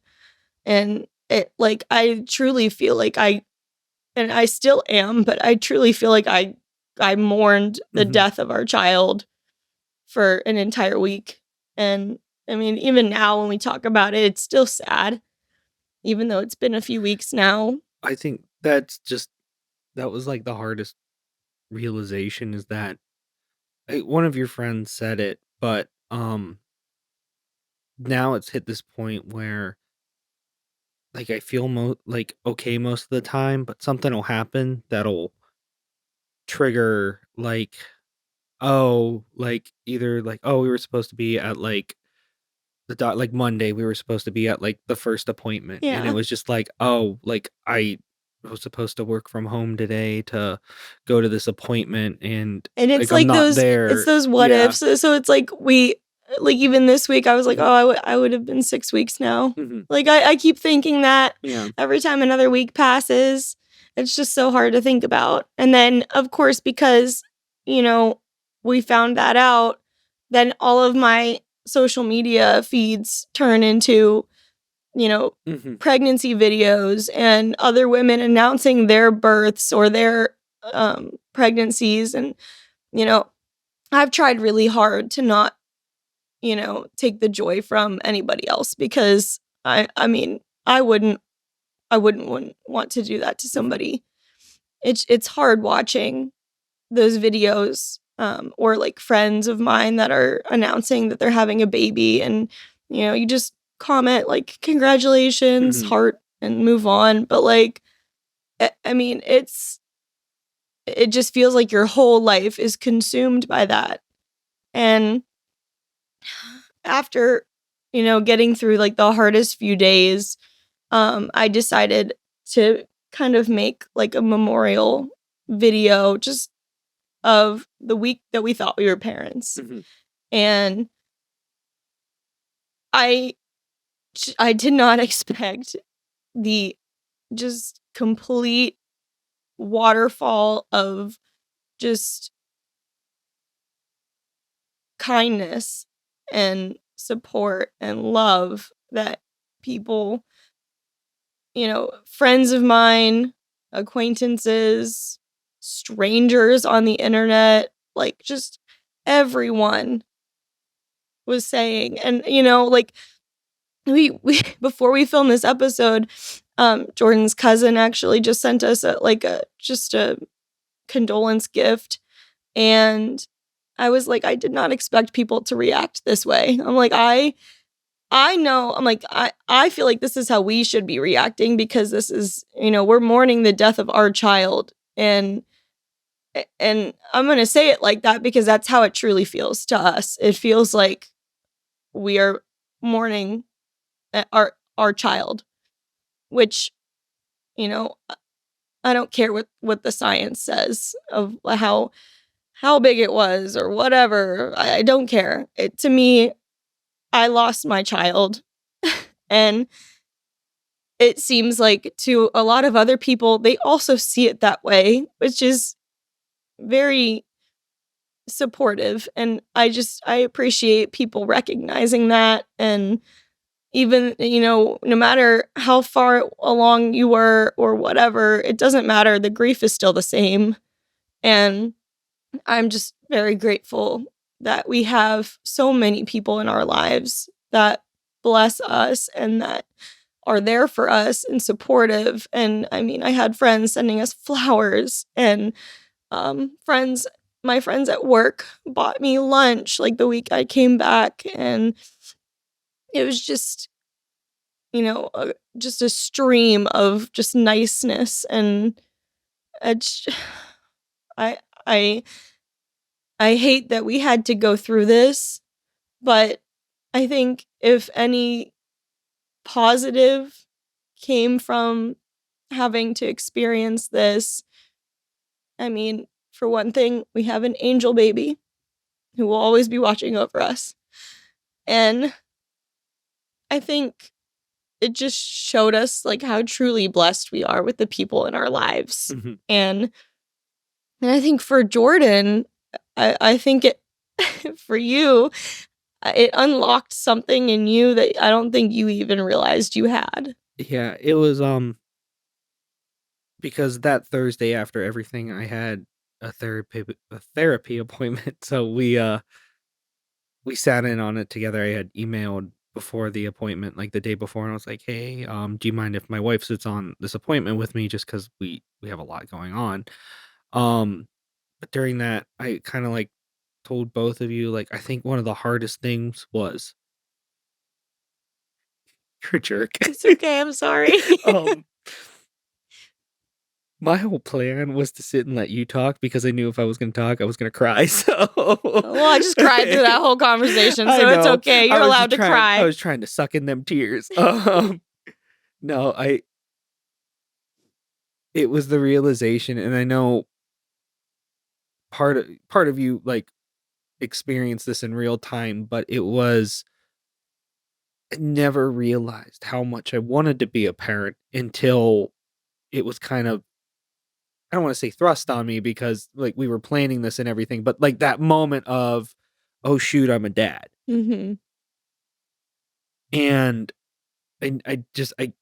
And I truly feel like and I still am, but I truly feel like I mourned the death of our child for an entire week. And I mean, even now when we talk about it, it's still sad, even though it's been a few weeks now. I think that was like the hardest realization, is that one of your friends said it, but now it's hit this point where like I feel like okay most of the time, but something will happen that'll trigger like, oh, like either like, oh, we were supposed to be at like like Monday, we were supposed to be at like the first appointment, and it Yeah. was just like, oh, like I was supposed to work from home today to go to this appointment, and And like it's I'm like not it's there. those what Yeah. ifs. So it's like even this week, I was like, Mhm. oh, I would have been 6 weeks now. Mhm. Like, I keep thinking that Yeah. every time another week passes. It's just so hard to think about. And then, of course, because, we found that out, then all of my social media feeds turn into, Mhm. pregnancy videos and other women announcing their births or their pregnancies. And, you know, I've tried really hard to not, take the joy from anybody else, because I mean, I wouldn't want to do that to somebody. It's hard watching those videos, or like friends of mine that are announcing that they're having a baby, and you just comment like congratulations, Mhm. heart, and move on. But like, I mean, it just feels like your whole life is consumed by that. And after getting through like the hardest few days, I decided to kind of make like a memorial video just of the week that we thought we were parents. Mhm. And I I did not expect the just complete waterfall of just kindness and support and love that people, friends of mine, acquaintances, strangers on the internet, like just everyone was saying. And like we before we filmed this episode, Jordan's cousin actually just sent us a condolence gift. And I was like, I did not expect people to react this way. I'm like, I know, I'm like, I feel like this is how we should be reacting, because this is, we're mourning the death of our child. And I'm going to say it like that because that's how it truly feels to us. It feels like we are mourning our child, which, you know, I don't care what the science says of how big it was or whatever. I don't care. To me, I lost my child. And it seems like to a lot of other people, they also see it that way, which is very supportive. And I appreciate people recognizing that. And even, no matter how far along you were or whatever, it doesn't matter. The grief is still the same. And I'm just very grateful that we have so many people in our lives that bless us and that are there for us and supportive. And I mean, I had friends sending us flowers, and my friends at work bought me lunch like the week I came back. And it was just, just a stream of just niceness. And it's, I, I, I hate that we had to go through this, but I think if any positive came from having to experience this, I mean, for one thing, we have an angel baby who will always be watching over us. And I think it just showed us like how truly blessed we are with the people in our lives. Mhm. And I think for Jordan, I think it for you, it unlocked something in you that I don't think you even realized you had. Yeah, it was because that Thursday after everything I had a therapy appointment. So we sat in on it together. I had emailed before the appointment, like the day before, and I was like, "Hey, do you mind if my wife sits on this appointment with me just cuz we have a lot going on?" Um but during that, I kind of like told both of you, like, I think one of the hardest things was you're a jerk. It's okay, I'm sorry. um My whole plan was to sit and let you talk because I knew if I was gonna talk, I was gonna cry, so Well, I just cried through that whole conversation, I so it's know. okay. You're I was allowed just to trying I cry. was trying to suck in them tears. No, it was the realization, and I know part of you, like, experienced this in real time, but it was I never realized how much I wanted to be a parent until it was kind of I don't wanna say thrust on me because, like, we were planning this and everything, but, like, that moment of, "Oh, shoot, I'm a dad." Mm-hmm. And I just I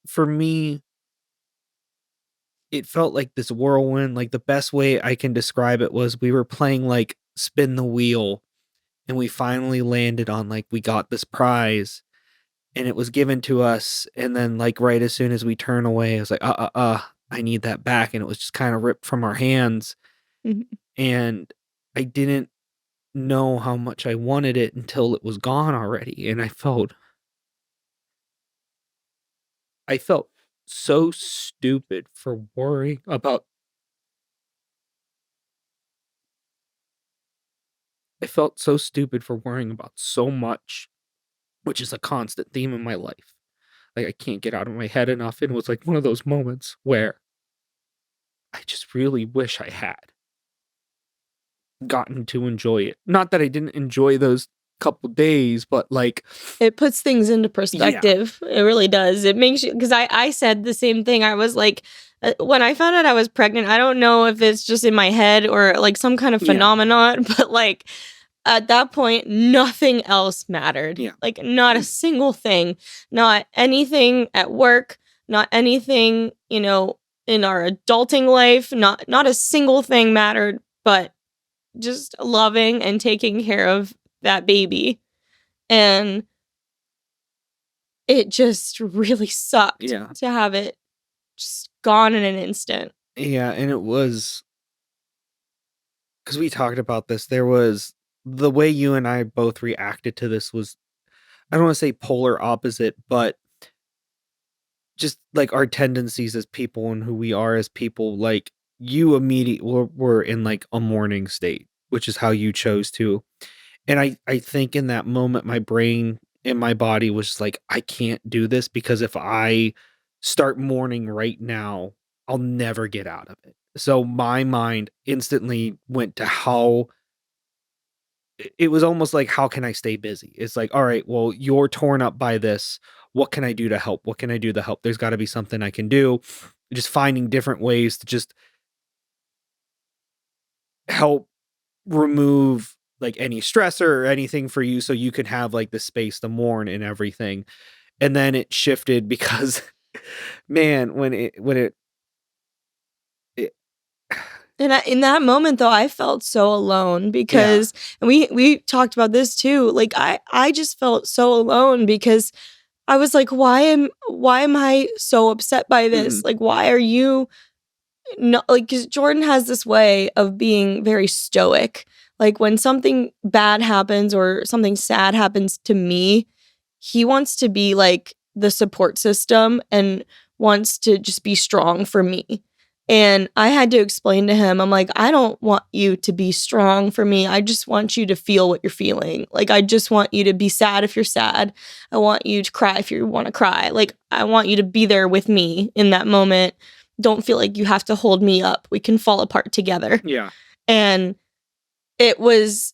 for me, it felt like this whirlwind, like, the best way I can describe it was we were playing, like, spin the wheel, and we finally landed on, like, we got this prize, and it was given to us, and then, like, right as soon as we turn away, I was like, I need that back," and it was just kinda ripped from our hands, Mm-hmm. and I didn't know how much I wanted it until it was gone already, and I felt so stupid for worrying about I felt so stupid for worrying about so much, which is a constant theme in my life. Like, I can't get out of my head enough, and it was, like, one of those moments where I just really wish I had gotten to enjoy it. Not that I didn't enjoy those couple days, but, like It puts things into yeah. perspective. It really does. It makes you, because I said the same thing. I was like, when I found out I was pregnant, I don't know if it's just in my head or like some kind of Yeah. phenomenon, but like at that point, nothing else mattered. Yeah. Like not a single thing, not anything at work, not anything, in our adulting life, not a single thing mattered, but just loving and taking care of that baby. And it just really sucked Yeah. to have it just gone in an instant. Yeah, and it was because we talked about this, there was the way you and I both reacted to this was I don't wanna say polar opposite, but just, like, our tendencies as people and who we are as people, like, you immediately were in, like, a mourning state, which is how you chose to, and I think in that moment, my brain and my body was just like, "I can't do this because if I start mourning right now, I'll never get out of it." So, my mind instantly went to how it was almost like, "How can I stay busy?" It's like, "Alright, well, you're torn up by this. What can I do to help? What can I do to help? There's gotta be something I can do." Just finding different ways to just help remove, like, any stressor or anything for you so you could have, like, the space to mourn and everything. And then it shifted because, man, it And in that moment, though, I felt so alone Yeah. because, and we talked about this too. Like I just felt so alone because I was like, why am I so upset by this? Mhm. Like, why are you not like? Because Jordan has this way of being very stoic. Like when something bad happens or something sad happens to me, he wants to be like the support system and wants to just be strong for me. And I had to explain to him, I'm like, I don't want you to be strong for me. I just want you to feel what you're feeling. Like, I just want you to be sad if you're sad. I want you to cry if you want to cry. Like, I want you to be there with me in that moment. Don't feel like you have to hold me up. We can fall apart together. Yeah. And it was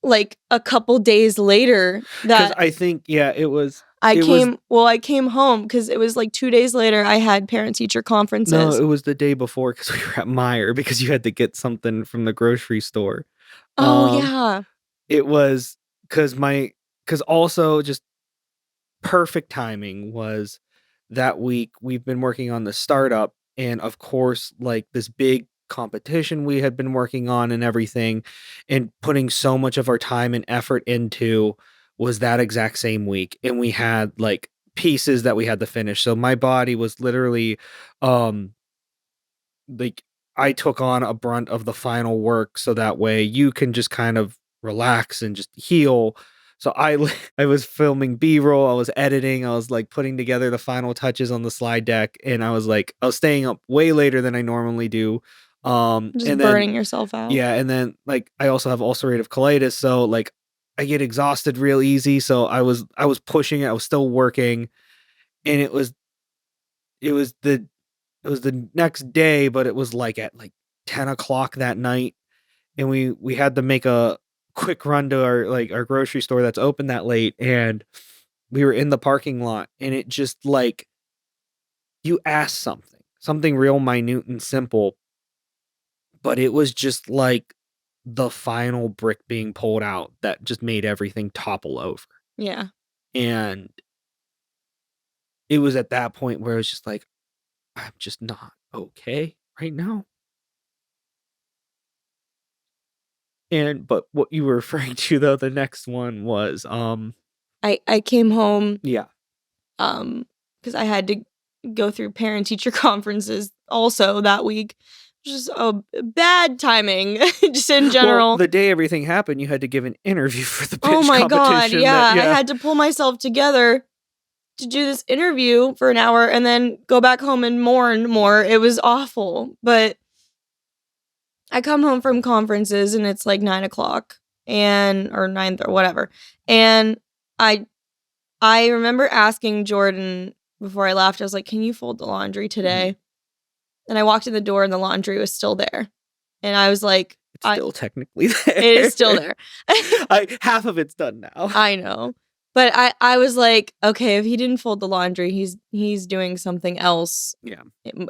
like a couple days later Because that I think, yeah, it was. I it was came home because it was like 2 days later I had parent-teacher no, conferences. it was the day before because we were at Meijer because you had to get something from the grocery store. Oh, Um, yeah. it was because also just perfect timing was that week we've been working on the startup, and of course, like this big competition we had been working on and everything, and putting so much of our time and effort into was that exact same week. And we had like pieces that we had to finish. So my body was literally um like I took on a brunt of the final work so that way you can just kind of relax and just heal. So I was filming B-roll, I was editing, I was like putting together the final touches on the slide deck, and I was staying up way later than I normally do. Just And then burning yourself out. yeah, and then like I also have ulcerative colitis, so like I get exhausted real easy. So I was pushing it, I was still working, and it was the it was the next day, but it was, like, at, like, 10 o'clock that night, and we had to make a quick run to our grocery store that's open that late, and we were in the parking lot, and it just, like you asked something real minute and simple, but it was just, like, the final brick being pulled out that just made everything topple over, Yeah. and it was at that point where it was just like, "I'm just not okay right now." But what you were referring to though, the next one was, I came home yeah. because I had to go through parent-teacher conferences also that week. Just bad timing just in Well, general. the day everything happened, you had to give an interview for the Oh pitch my god, competition yeah. that I yeah. had to pull myself together to do this interview for an hour and then go back home and mourn more. It was awful. But I come home from conferences and it's like 9 o'clock or 9 or whatever. And I I remember asking Jordan before I left, I was like, "Can you fold the laundry today?" And I walked in the door and the laundry was still there. And I was like, It's still technically there. it is still there. Half of it's done now. I know. But I was like, okay, if he didn't fold the laundry, he's doing something else Yeah.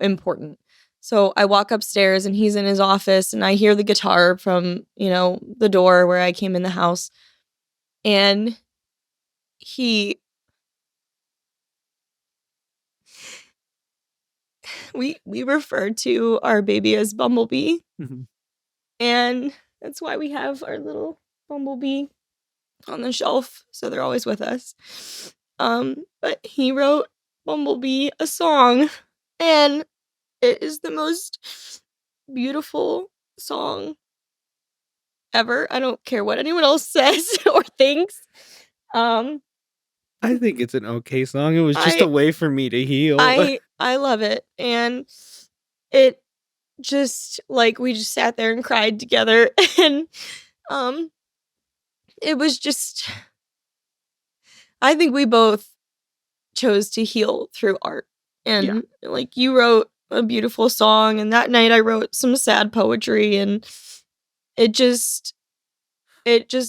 important. So I walk upstairs and he's in his office and I hear the guitar from, the door where I came in the house. And he we refer to our baby as Bumblebee, Mhm. and that's why we have our little Bumblebee on the shelf, so they're always with us. But he wrote Bumblebee a song, and it is the most beautiful song ever. I don't care what anyone else says or thinks. Um, I think it's an okay song. It was just a I way for me to heal. I love it, and it just like we just sat there and cried together, and um, it was just. I think we both chose to heal through art. Yeah. And like you wrote a beautiful song and that night I wrote some sad poetry and it just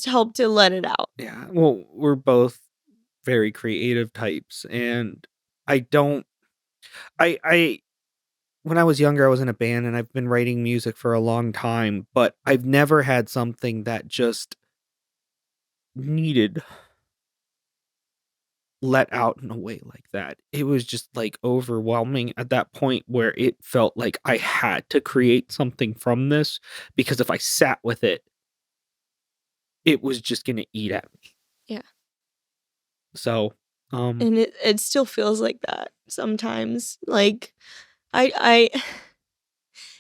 helped to let it out. Yeah. Well, we're both very creative types, and I don't I when I was younger, I was in a band and I've been writing music for a long time, but I've never had something that just needed let out in a way like that. It was just like overwhelming at that point where it felt like I had to create something from this because if I sat with it, it was just going to eat at me. Yeah. So, And it still feels like that sometimes. Like I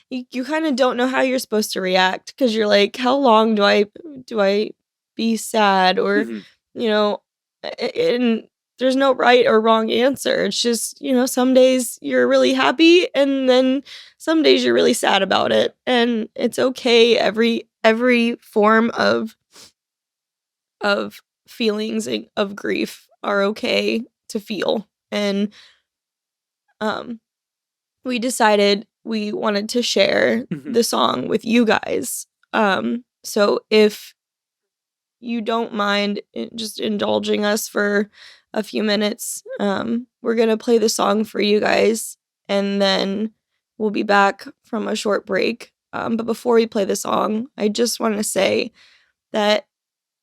you kind of don't know how you're supposed to react because you're like, how long do I be sad or mhm. you know and there's no right or wrong answer. It's just, some days you're really happy and then some days you're really sad about it. And it's okay. Every form of feelings of grief are okay to feel. And um we decided we wanted to share Mhm. the song with you guys. So if you don't mind just indulging us for a few minutes, we're going to play the song for you guys, and then we'll be back from a short break. But before we play the song, I just want to say that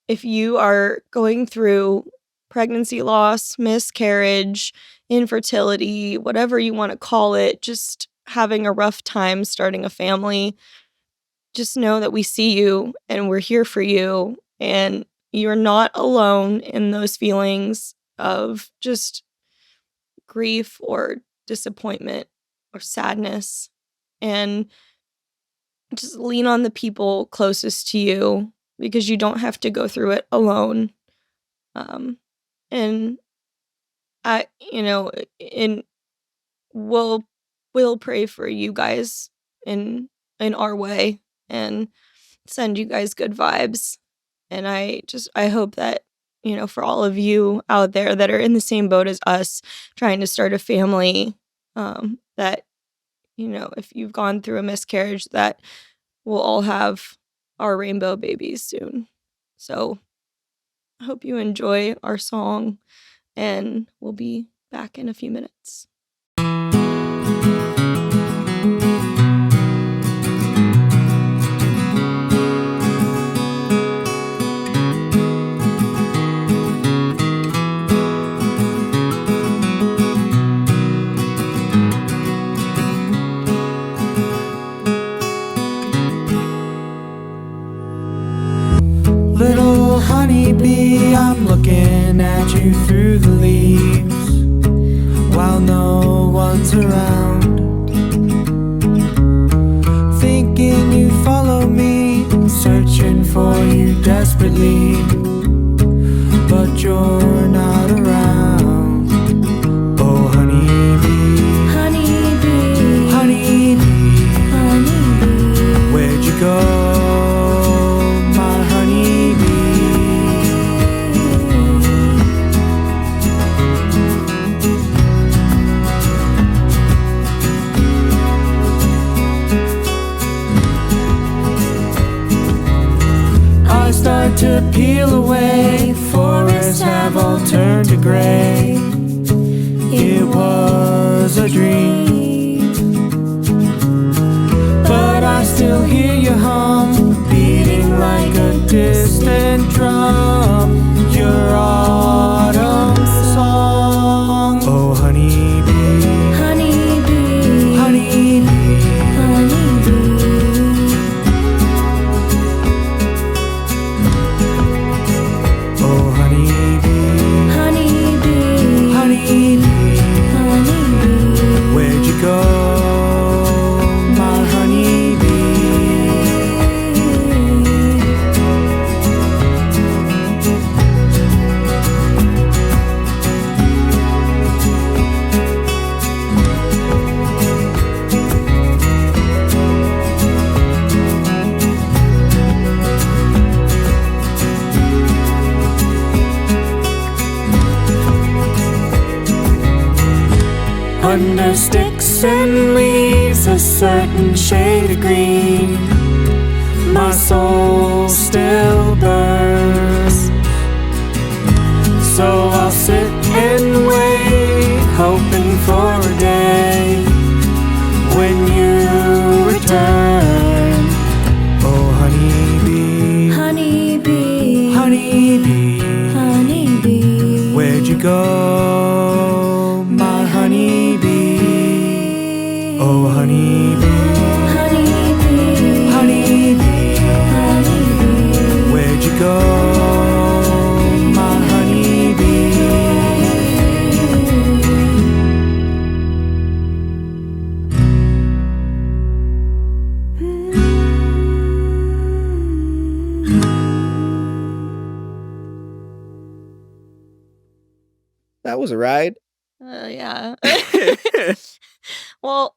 if you are going through pregnancy loss, miscarriage, infertility, whatever you want to call it, just having a rough time starting a family, just know that we see you and we're here for you, and you're not alone in those feelings of just grief or disappointment or sadness. And just lean on the people closest to you, because you don't have to go through it alone. And we'll pray for you guys in our way and send you guys good vibes. And I hope that, for all of you out there that are in the same boat as us, trying to start a family, that, if you've gone through a miscarriage, that we'll all have our rainbow babies soon. So I hope you enjoy our song, and we'll be back in a few minutes. Little honeybee, I'm looking at you through the leaves while no one's around, thinking you'd follow me, searching for you desperately, but you're not around. Oh honeybee, Honeybee, honeybee, honeybee, where'd you go? Start to peel away, forests have all turned to gray. It was a dream, but I still hear you hum, beating like a distant drum, your autumn song. Oh honeybee, honeybee, honeybee, honeybee. Where'd you go, my honeybee? Under sticks and leaves, a certain shade of green, my soul still burns. So I'll sit and wait, hoping for a day when you return. Oh honeybee, Honeybee, honeybee, honeybee, where'd you go, my honeybee? Oh honeybee, honeybee, honeybee, honeybee, where'd you go, my honeybee? That was a ride. Yeah. Well,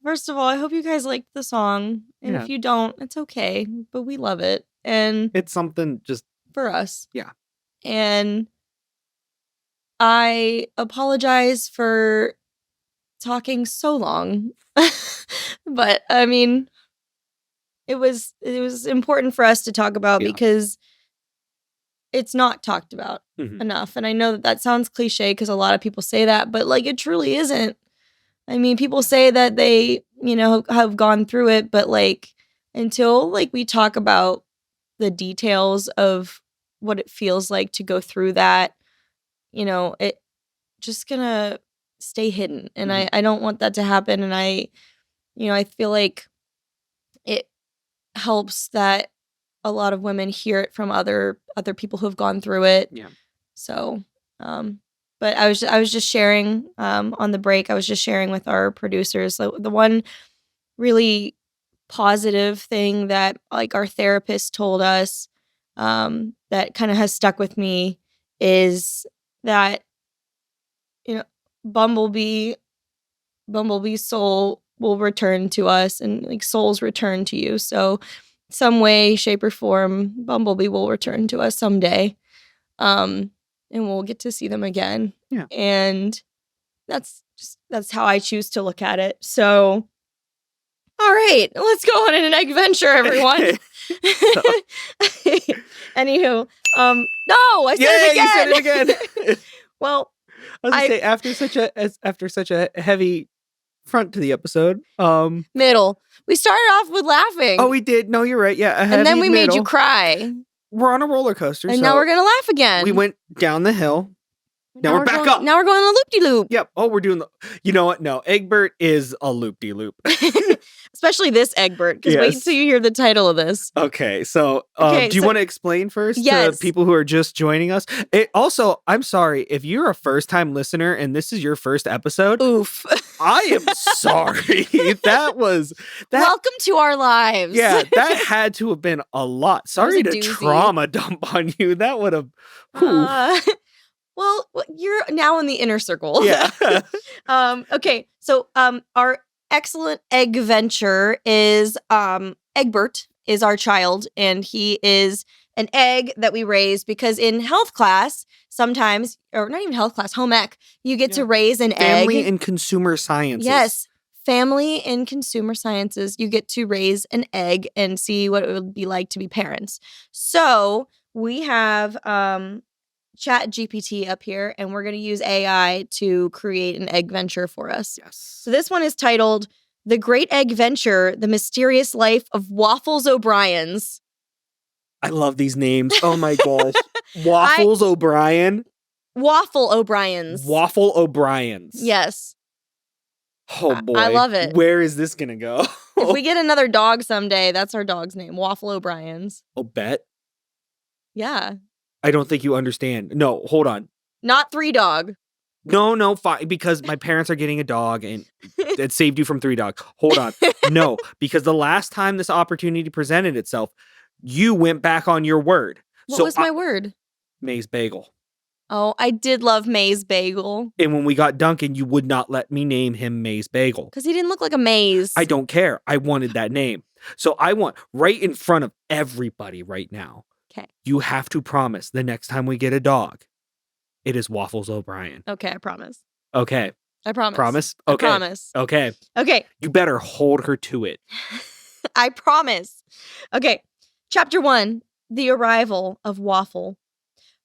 first of all, I hope you guys liked the song. And Yeah. if you don't, it's okay. But we love it. And It's something just, for us. Yeah. And I apologize for talking so long. But I mean, it was important for us to talk about Yeah. because it's not talked about Mhm. enough. And I know that sounds cliche because a lot of people say that, but like it truly isn't. I mean, people say that they, have gone through it, but like until like we talk about the details of what it feels like to go through that, it just gonna stay hidden. And I don't want that to happen. And I feel like it helps that a lot of women hear it from other people who've gone through it. Yeah. So, but I was just sharing on the break. I was just sharing with our producers the one really positive thing that like our therapist told us that kind of has stuck with me is that Bumblebee's soul will return to us, and like souls return to you. So some way, shape, or form, Bumblebee will return to us someday. And we'll get to see them again. Yeah. And that's how I choose to look at it. So all right, let's go on an adventure, everyone. Anywho, no, I said it again. You said it again. Well, I was gonna say after such a heavy front to the episode, middle. We started off with laughing. Oh, we did. No, you're right. Yeah, and then we made you cry. We're on a roller coaster, and so now we're gonna laugh again. we went down the hill. Now we're back up. Now we're going on a loop-de-loop. Yep. Oh, we're doing the. You know what? No, Egbert is a loop-de-loop. Especially this Egbert, because wait until you hear the title of this. Okay, so do you want to explain first to people who are just joining us? Also, I'm sorry if you're a first-time listener and this is your first episode. Oof. I am sorry. That was that. Welcome to our lives. Yeah, that had to have been a lot. Sorry to trauma dump on you. That would have. Well, you're now in the inner circle. Yeah. Okay. So, our excellent egg venture is Egbert is our child, and he is an egg that we raise because in health class sometimes, or not even health class, home ec, you get to raise an egg. Family and consumer sciences. Yes. Family and consumer sciences. You get to raise an egg and see what it would be like to be parents. So we have Chat GPT up here, and we're going to use AI to create an egg venture for us. Yes. So this one is titled The Great Egg Venture, The Mysterious Life of Waffles O'Briens. I love these names. Oh my gosh. Waffles O'Brien. Waffle O'Briens. Waffle O'Briens. Yes. Oh boy. I love it. Where is this going to go? If we get another dog someday, that's our dog's name. Waffle O'Briens. Oh, bet? Yeah. I don't think you understand. No, hold on. Not 3 dog. No, fine. Because my parents are getting a dog and it saved you from 3 dogs. Hold on. No, because the last time this opportunity presented itself, you went back on your word. What was my word? May's Bagel. Oh, I did love May's Bagel. And when we got Duncan, you would not let me name him May's Bagel. Because he didn't look like a maze. I don't care. I wanted that name. So I want right in front of everybody right now. Okay. You have to promise the next time we get a dog, it is Waffles O'Brien. Okay, I promise. Okay. I promise. Promise? Okay. I promise. Okay. Okay. You better hold her to it. I promise. Okay. Chapter 1, The Arrival of Waffle.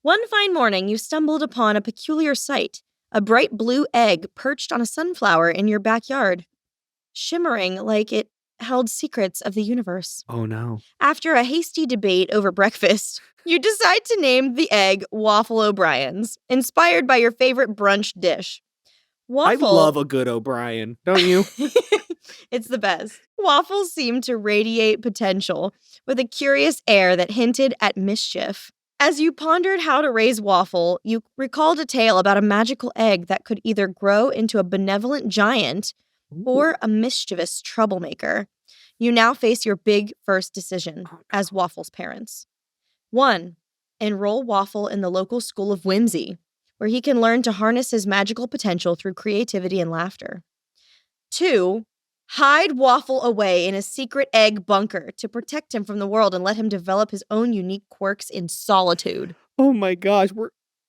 One fine morning, you stumbled upon a peculiar sight, a bright blue egg perched on a sunflower in your backyard, shimmering like it held secrets of the universe. Oh, no. After a hasty debate over breakfast, you decide to name the egg Waffle O'Brien's, inspired by your favorite brunch dish. Waffle. I love a good O'Brien, don't you? It's the best. Waffles seemed to radiate potential with a curious air that hinted at mischief. As you pondered how to raise Waffle, you recalled a tale about a magical egg that could either grow into a benevolent giant or a mischievous troublemaker. You now face your big first decision as Waffle's parents. 1. Enroll Waffle in the local school of whimsy, where he can learn to harness his magical potential through creativity and laughter. 2. Hide Waffle away in a secret egg bunker to protect him from the world and let him develop his own unique quirks in solitude. Oh my gosh,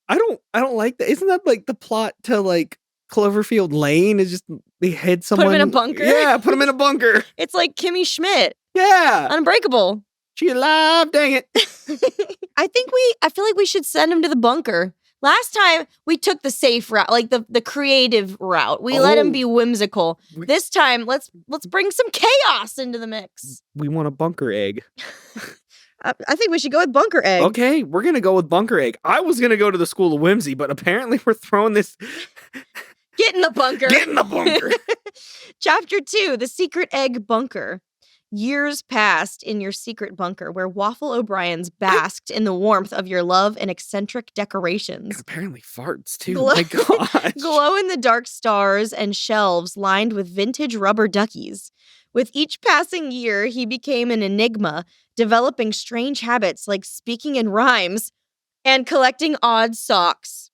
I don't like that. Isn't that like the plot to like Cloverfield Lane? Is just they hid someone. Put him in a bunker? Yeah, put him in a bunker. It's like Kimmy Schmidt. Yeah. Unbreakable. She alive, dang it. I feel like we should send him to the bunker. Last time we took the safe route, like the creative route. We let him be whimsical. This time, let's bring some chaos into the mix. We want a bunker egg. I think we should go with bunker egg. Okay, we're going to go with bunker egg. I was going to go to the School of Whimsy, but apparently we're throwing this... Get in the bunker. Get in the bunker. Chapter 2, The Secret Egg Bunker. Years passed in your secret bunker where Waffle O'Brien's basked in the warmth of your love and eccentric decorations. And apparently farts, too. My gosh. Glow-in-the-dark stars and shelves lined with vintage rubber duckies. With each passing year, he became an enigma, developing strange habits like speaking in rhymes and collecting odd socks.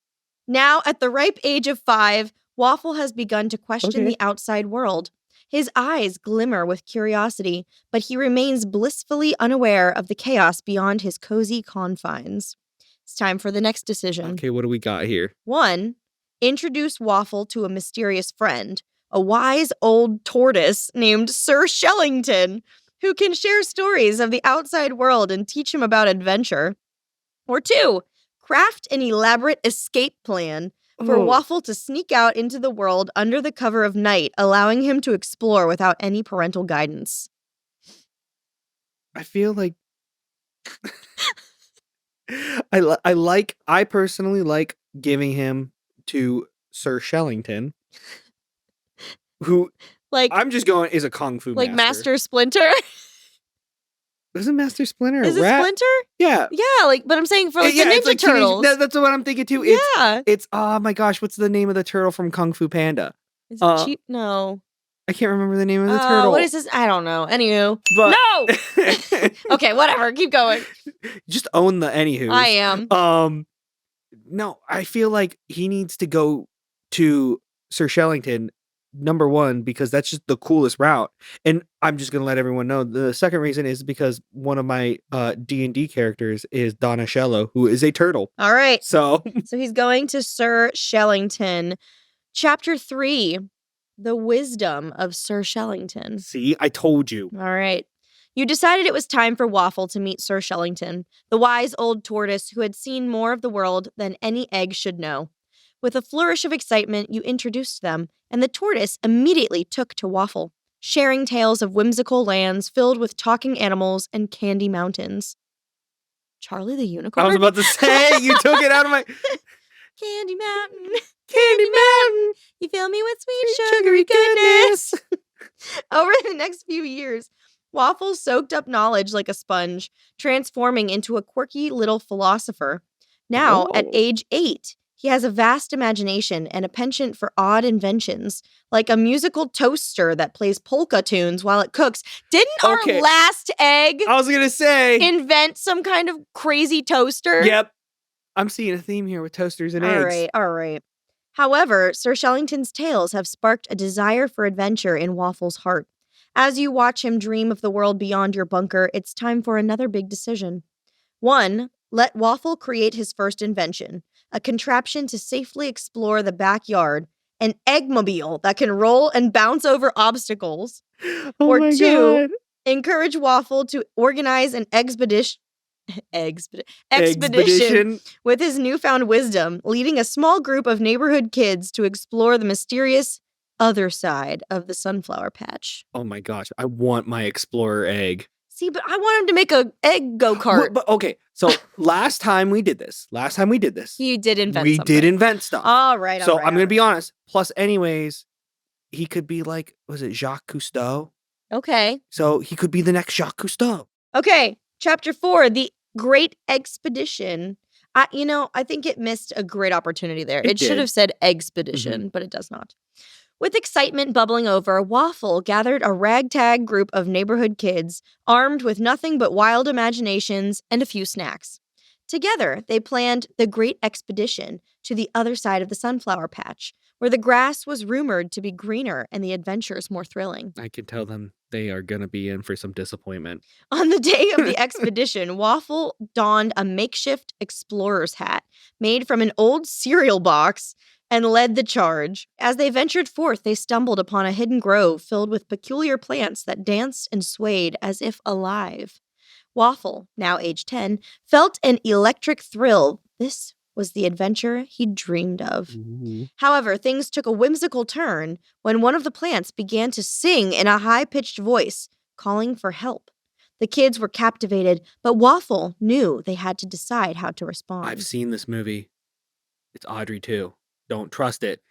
Now, at the ripe age of 5, Waffle has begun to question the outside world. His eyes glimmer with curiosity, but he remains blissfully unaware of the chaos beyond his cozy confines. It's time for the next decision. Okay, what do we got here? 1. Introduce Waffle to a mysterious friend, a wise old tortoise named Sir Shellington, who can share stories of the outside world and teach him about adventure. Or 2. Craft an elaborate escape plan for Waffle to sneak out into the world under the cover of night, allowing him to explore without any parental guidance. I feel like I personally like giving him to Sir Shellington, who I'm just going is a kung fu like master. Master Splinter. Isn't Master Splinter Is a it rat? Splinter? Yeah. Yeah, but I'm saying for the Ninja Turtles. That's what I'm thinking too. It's oh my gosh, what's the name of the turtle from Kung Fu Panda? Is it cheap? No. I can't remember the name of the turtle. What is this? I don't know. Anywho. But No! Okay, whatever. Keep going. Just own the anywho. I am. No, I feel like he needs to go to Sir Shellington, number 1, because that's just the coolest route. And I'm just going to let everyone know. The second reason is because one of my D&D characters is Donatello, who is a turtle. All right. So he's going to Sir Shellington. Chapter 3, The Wisdom of Sir Shellington. See, I told you. All right. You decided it was time for Waffle to meet Sir Shellington, the wise old tortoise who had seen more of the world than any egg should know. With a flourish of excitement, you introduced them, and the tortoise immediately took to Waffle, sharing tales of whimsical lands filled with talking animals and candy mountains. Charlie the Unicorn? I was about to say, you took it out of my... Candy Mountain. Candy Mountain. You fill me with sweet, sugary goodness. Over the next few years, Waffle soaked up knowledge like a sponge, transforming into a quirky little philosopher. Now, at age 8, he has a vast imagination and a penchant for odd inventions, like a musical toaster that plays polka tunes while it cooks. Didn't our last egg I was going to say invent some kind of crazy toaster? Yep. I'm seeing a theme here with toasters and eggs. All right. However, Sir Shellington's tales have sparked a desire for adventure in Waffle's heart. As you watch him dream of the world beyond your bunker, it's time for another big decision. 1, let Waffle create his first invention, a contraption to safely explore the backyard, an eggmobile that can roll and bounce over obstacles. Or 2, encourage Waffle to organize an expedition with his newfound wisdom, leading a small group of neighborhood kids to explore the mysterious other side of the sunflower patch. Oh my gosh, I want my Explorer egg. See, but I want him to make an egg go-kart. But okay, so last time we did this, You did invent we something. did invent stuff. All right, So I'm going to be honest. Plus, anyways, he could be like, was it Jacques Cousteau? Okay. So he could be the next Jacques Cousteau. Okay, chapter 4, The Great Expedition. I think it missed a great opportunity there. It should have said expedition, but it does not. With excitement bubbling over, Waffle gathered a ragtag group of neighborhood kids, armed with nothing but wild imaginations and a few snacks. Together, they planned the Great Expedition to the other side of the sunflower patch, where the grass was rumored to be greener and the adventures more thrilling. I can tell them they are going to be in for some disappointment. On the day of the expedition, Waffle donned a makeshift explorer's hat made from an old cereal box and led the charge. As they ventured forth, they stumbled upon a hidden grove filled with peculiar plants that danced and swayed as if alive. Waffle, now age 10, felt an electric thrill. This was the adventure he dreamed of. However, things took a whimsical turn when one of the plants began to sing in a high-pitched voice, calling for help. The kids were captivated, but Waffle knew they had to decide how to respond. I've seen this movie. It's Audrey too. Don't trust it.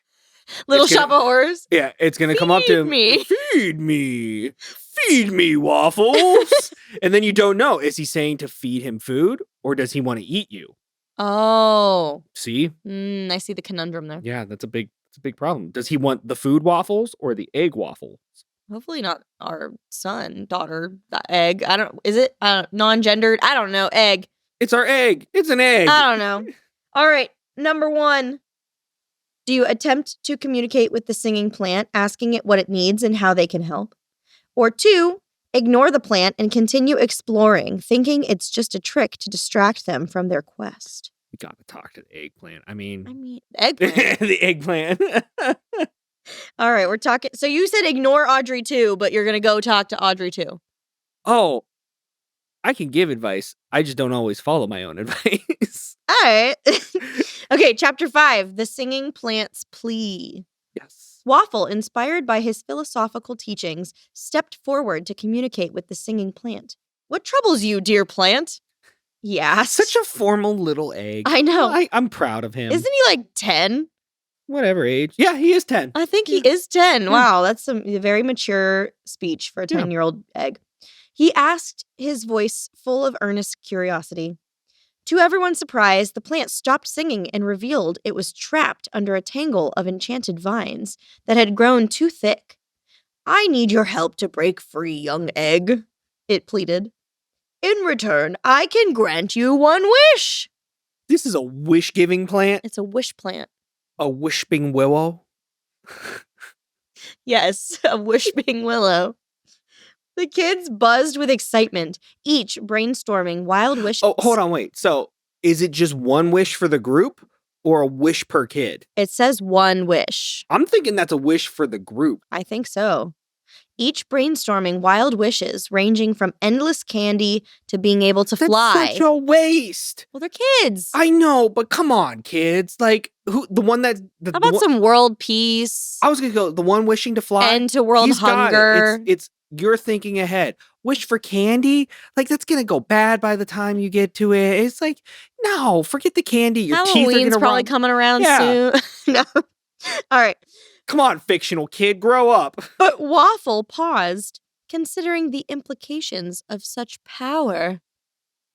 Little It's gonna- Shop of Horrors. Yeah, it's gonna come up to him. me. Feed me. Feed me, Waffles. And then you don't know. Is he saying to feed him food or does he want to eat you? Oh. See? I see the conundrum there. Yeah, that's a big problem. Does he want the food waffles or the egg waffles? Hopefully not our son, daughter, the egg. Is it non-gendered? I don't know. Egg. It's our egg. It's an egg. I don't know. All right. Number 1. Do you attempt to communicate with the singing plant, asking it what it needs and how they can help? Or 2, ignore the plant and continue exploring, thinking it's just a trick to distract them from their quest? We gotta talk to the eggplant. I mean Eggplant. the eggplant. All right, we're talking. So you said ignore Audrey too, but you're going to go talk to Audrey too. Oh, I can give advice. I just don't always follow my own advice. All right. Okay, chapter 5, The Singing Plant's Plea. Yes. Waffle, inspired by his philosophical teachings, stepped forward to communicate with the singing plant. What troubles you, dear plant? He asked. Such a formal little egg. I know. I'm proud of him. Isn't he like 10? Whatever age. Yeah, he is 10. I think he is 10. Wow, that's a very mature speech for a 10-year-old egg. He asked, his voice full of earnest curiosity. To everyone's surprise, the plant stopped singing and revealed it was trapped under a tangle of enchanted vines that had grown too thick. I need your help to break free, young egg, it pleaded. In return, I can grant you one wish. This is a wish-giving plant. It's a wish plant. A wishing willow. Yes, a wishing willow. The kids buzzed with excitement, each brainstorming wild wishes. Oh, hold on, wait. So, is it just one wish for the group or a wish per kid? It says one wish. I'm thinking that's a wish for the group. I think so. Each brainstorming wild wishes, ranging from endless candy to being able to fly. That's such a waste. Well, they're kids. I know, but come on, kids. Like, the one that... How about some world peace? I was going to go, the one wishing to fly. End to world He's got hunger. It's you're thinking ahead. Wish for candy? Like, that's going to go bad by the time you get to it. It's like, no, forget the candy. Your teeth are going Halloween's to probably run. coming around Yeah. soon. No. All right. Come on, fictional kid, grow up. But Waffle paused, considering the implications of such power.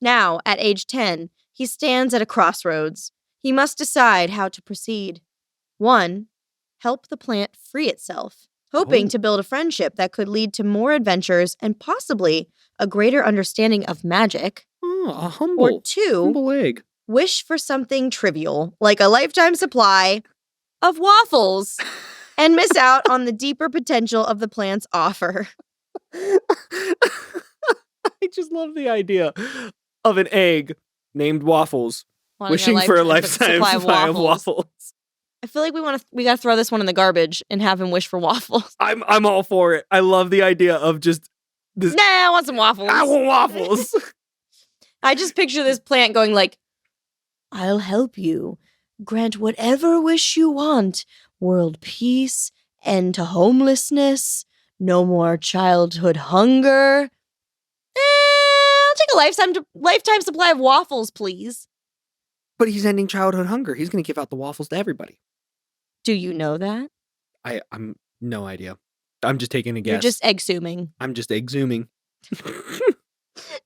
Now, at age 10, he stands at a crossroads. He must decide how to proceed. 1, help the plant free itself, hoping to build a friendship that could lead to more adventures and possibly a greater understanding of magic. Oh, a humble, Or 2, humble egg. wish for something trivial, like a lifetime supply of waffles, and miss out on the deeper potential of the plant's offer. I just love the idea of an egg named Waffles Wanting wishing for a lifetime supply of waffles. I feel like we gotta throw this one in the garbage and have him wish for waffles. I'm all for it. I love the idea of just this. Nah, I want some waffles. I want waffles. I just picture this plant going like, I'll help you. Grant whatever wish you want. World peace, end to homelessness, no more childhood hunger. I'll take a lifetime supply of waffles, please. But he's ending childhood hunger. He's going to give out the waffles to everybody. Do you know that? I'm no idea. I'm just taking a guess. You're just exhuming. I'm just exhuming.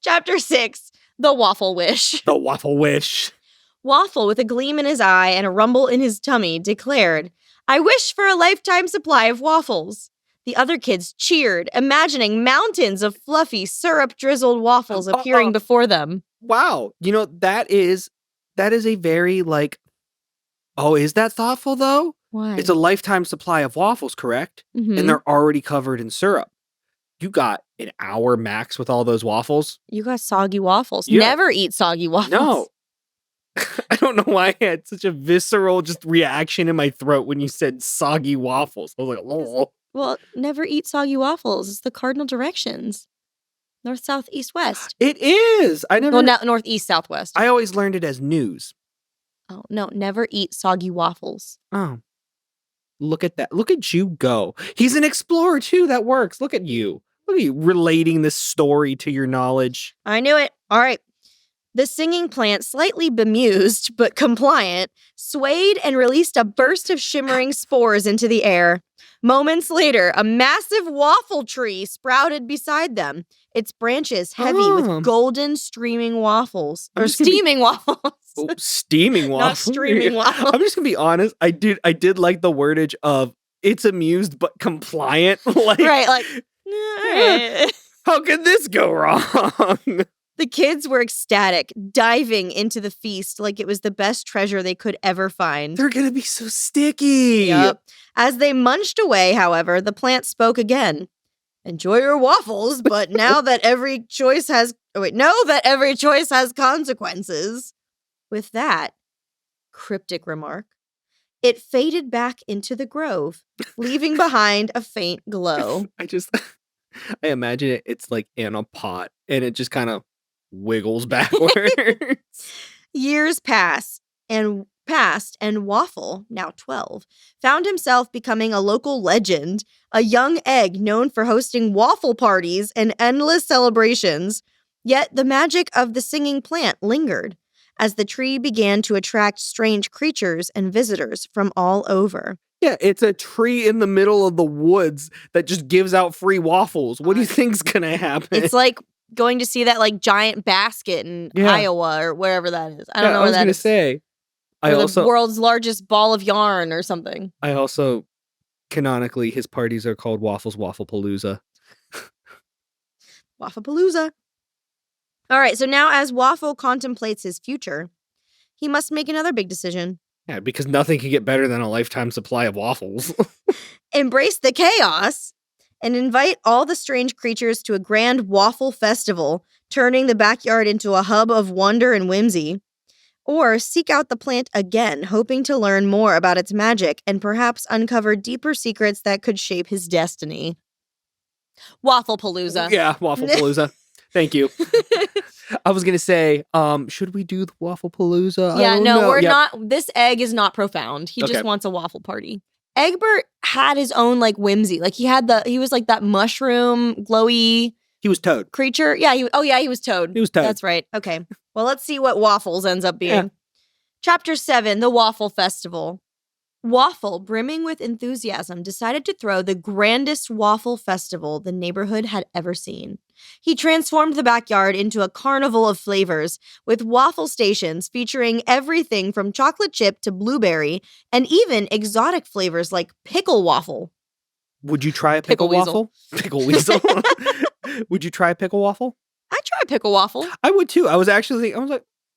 Chapter 6, The Waffle Wish. The waffle wish. Waffle, with a gleam in his eye and a rumble in his tummy, declared, I wish for a lifetime supply of waffles. The other kids cheered, imagining mountains of fluffy, syrup-drizzled waffles appearing before them. Wow. You know, that is a very, like, oh, is that thoughtful, though? Why? It's a lifetime supply of waffles, correct? Mhm. And they're already covered in syrup. You got an hour max with all those waffles? You got soggy waffles. Yeah. Never eat soggy waffles. No. I don't know why I had such a visceral just reaction in my throat when you said soggy waffles. I was like, oh. Well, never eat soggy waffles. It's the cardinal directions. North, south, east, west. It is. I never. Well, no, north, east, southwest. I always learned it as news. Oh, no, never eat soggy waffles. Oh, look at that. Look at you go. He's an explorer too. That works. Look at you. Look at you relating this story to your knowledge. I knew it. All right. The singing plant, slightly bemused but compliant, swayed and released a burst of shimmering spores into the air. Moments later, a massive waffle tree sprouted beside them, its branches heavy with golden streaming waffles. Or steaming waffles. Oh, steaming waffles. Not streaming waffles. I'm just gonna be honest. I did like the wordage of it's amused but compliant. Like, right, like, all right. How could this go wrong? The kids were ecstatic, diving into the feast like it was the best treasure they could ever find. They're gonna be so sticky. Yep. As they munched away, however, the plant spoke again. Enjoy your waffles, but know that every choice has consequences. With that cryptic remark, it faded back into the grove, leaving behind a faint glow. I imagine it. It's like in a pot, and it just kind of wiggles backwards. Years passed, and Waffle, now 12, found himself becoming a local legend, a young egg known for hosting waffle parties and endless celebrations. Yet the magic of the singing plant lingered as the tree began to attract strange creatures and visitors from all over. Yeah, it's a tree in the middle of the woods that just gives out free waffles. What do you think's gonna happen? It's like going to see that like giant basket in Iowa or wherever that is. I don't know where that is. I was gonna say. The world's largest ball of yarn or something. I also, canonically, his parties are called Waffles Wafflepalooza. Wafflepalooza. All right, so now as Waffle contemplates his future, he must make another big decision. Yeah, because nothing can get better than a lifetime supply of waffles. Embrace the chaos and invite all the strange creatures to a grand waffle festival, turning the backyard into a hub of wonder and whimsy. Or seek out the plant again, hoping to learn more about its magic and perhaps uncover deeper secrets that could shape his destiny. Wafflepalooza. Yeah, Wafflepalooza. Thank you. I was going to say, should we do the Wafflepalooza? Yeah, no, we're not. This egg is not profound. He just wants a waffle party. Egbert had his own like whimsy. Like he was like that mushroom glowy. He was Toad. Creature. Yeah, he was Toad. He was Toad. That's right. Okay. Well, let's see what Waffles ends up being. Yeah. Chapter 7, The Waffle Festival. Waffle, brimming with enthusiasm, decided to throw the grandest waffle festival the neighborhood had ever seen. He transformed the backyard into a carnival of flavors, with waffle stations featuring everything from chocolate chip to blueberry, and even exotic flavors like pickle waffle. Would you try a pickle waffle? Pickle weasel. Would you try a pickle waffle? I'd try a pickle waffle. I would too. I was like,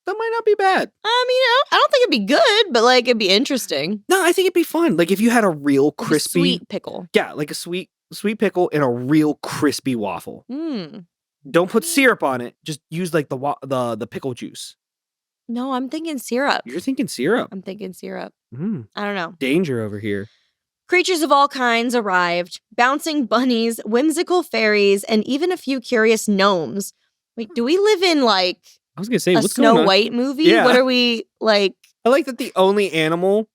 that might not be bad. I mean, I don't think it'd be good, but like it'd be interesting. No, I think it'd be fun. Like if you had a real crispy sweet pickle. Yeah, like a sweet pickle and a real crispy waffle. Don't put syrup on it. Just use like the pickle juice. No, I'm thinking syrup. You're thinking syrup. I'm thinking syrup. I don't know. Danger over here. Creatures of all kinds arrived, bouncing bunnies, whimsical fairies, and even a few curious gnomes. Wait, do we live in like I was gonna say, what's Snow going on? White movie? Yeah. What are we like? I like that the only animal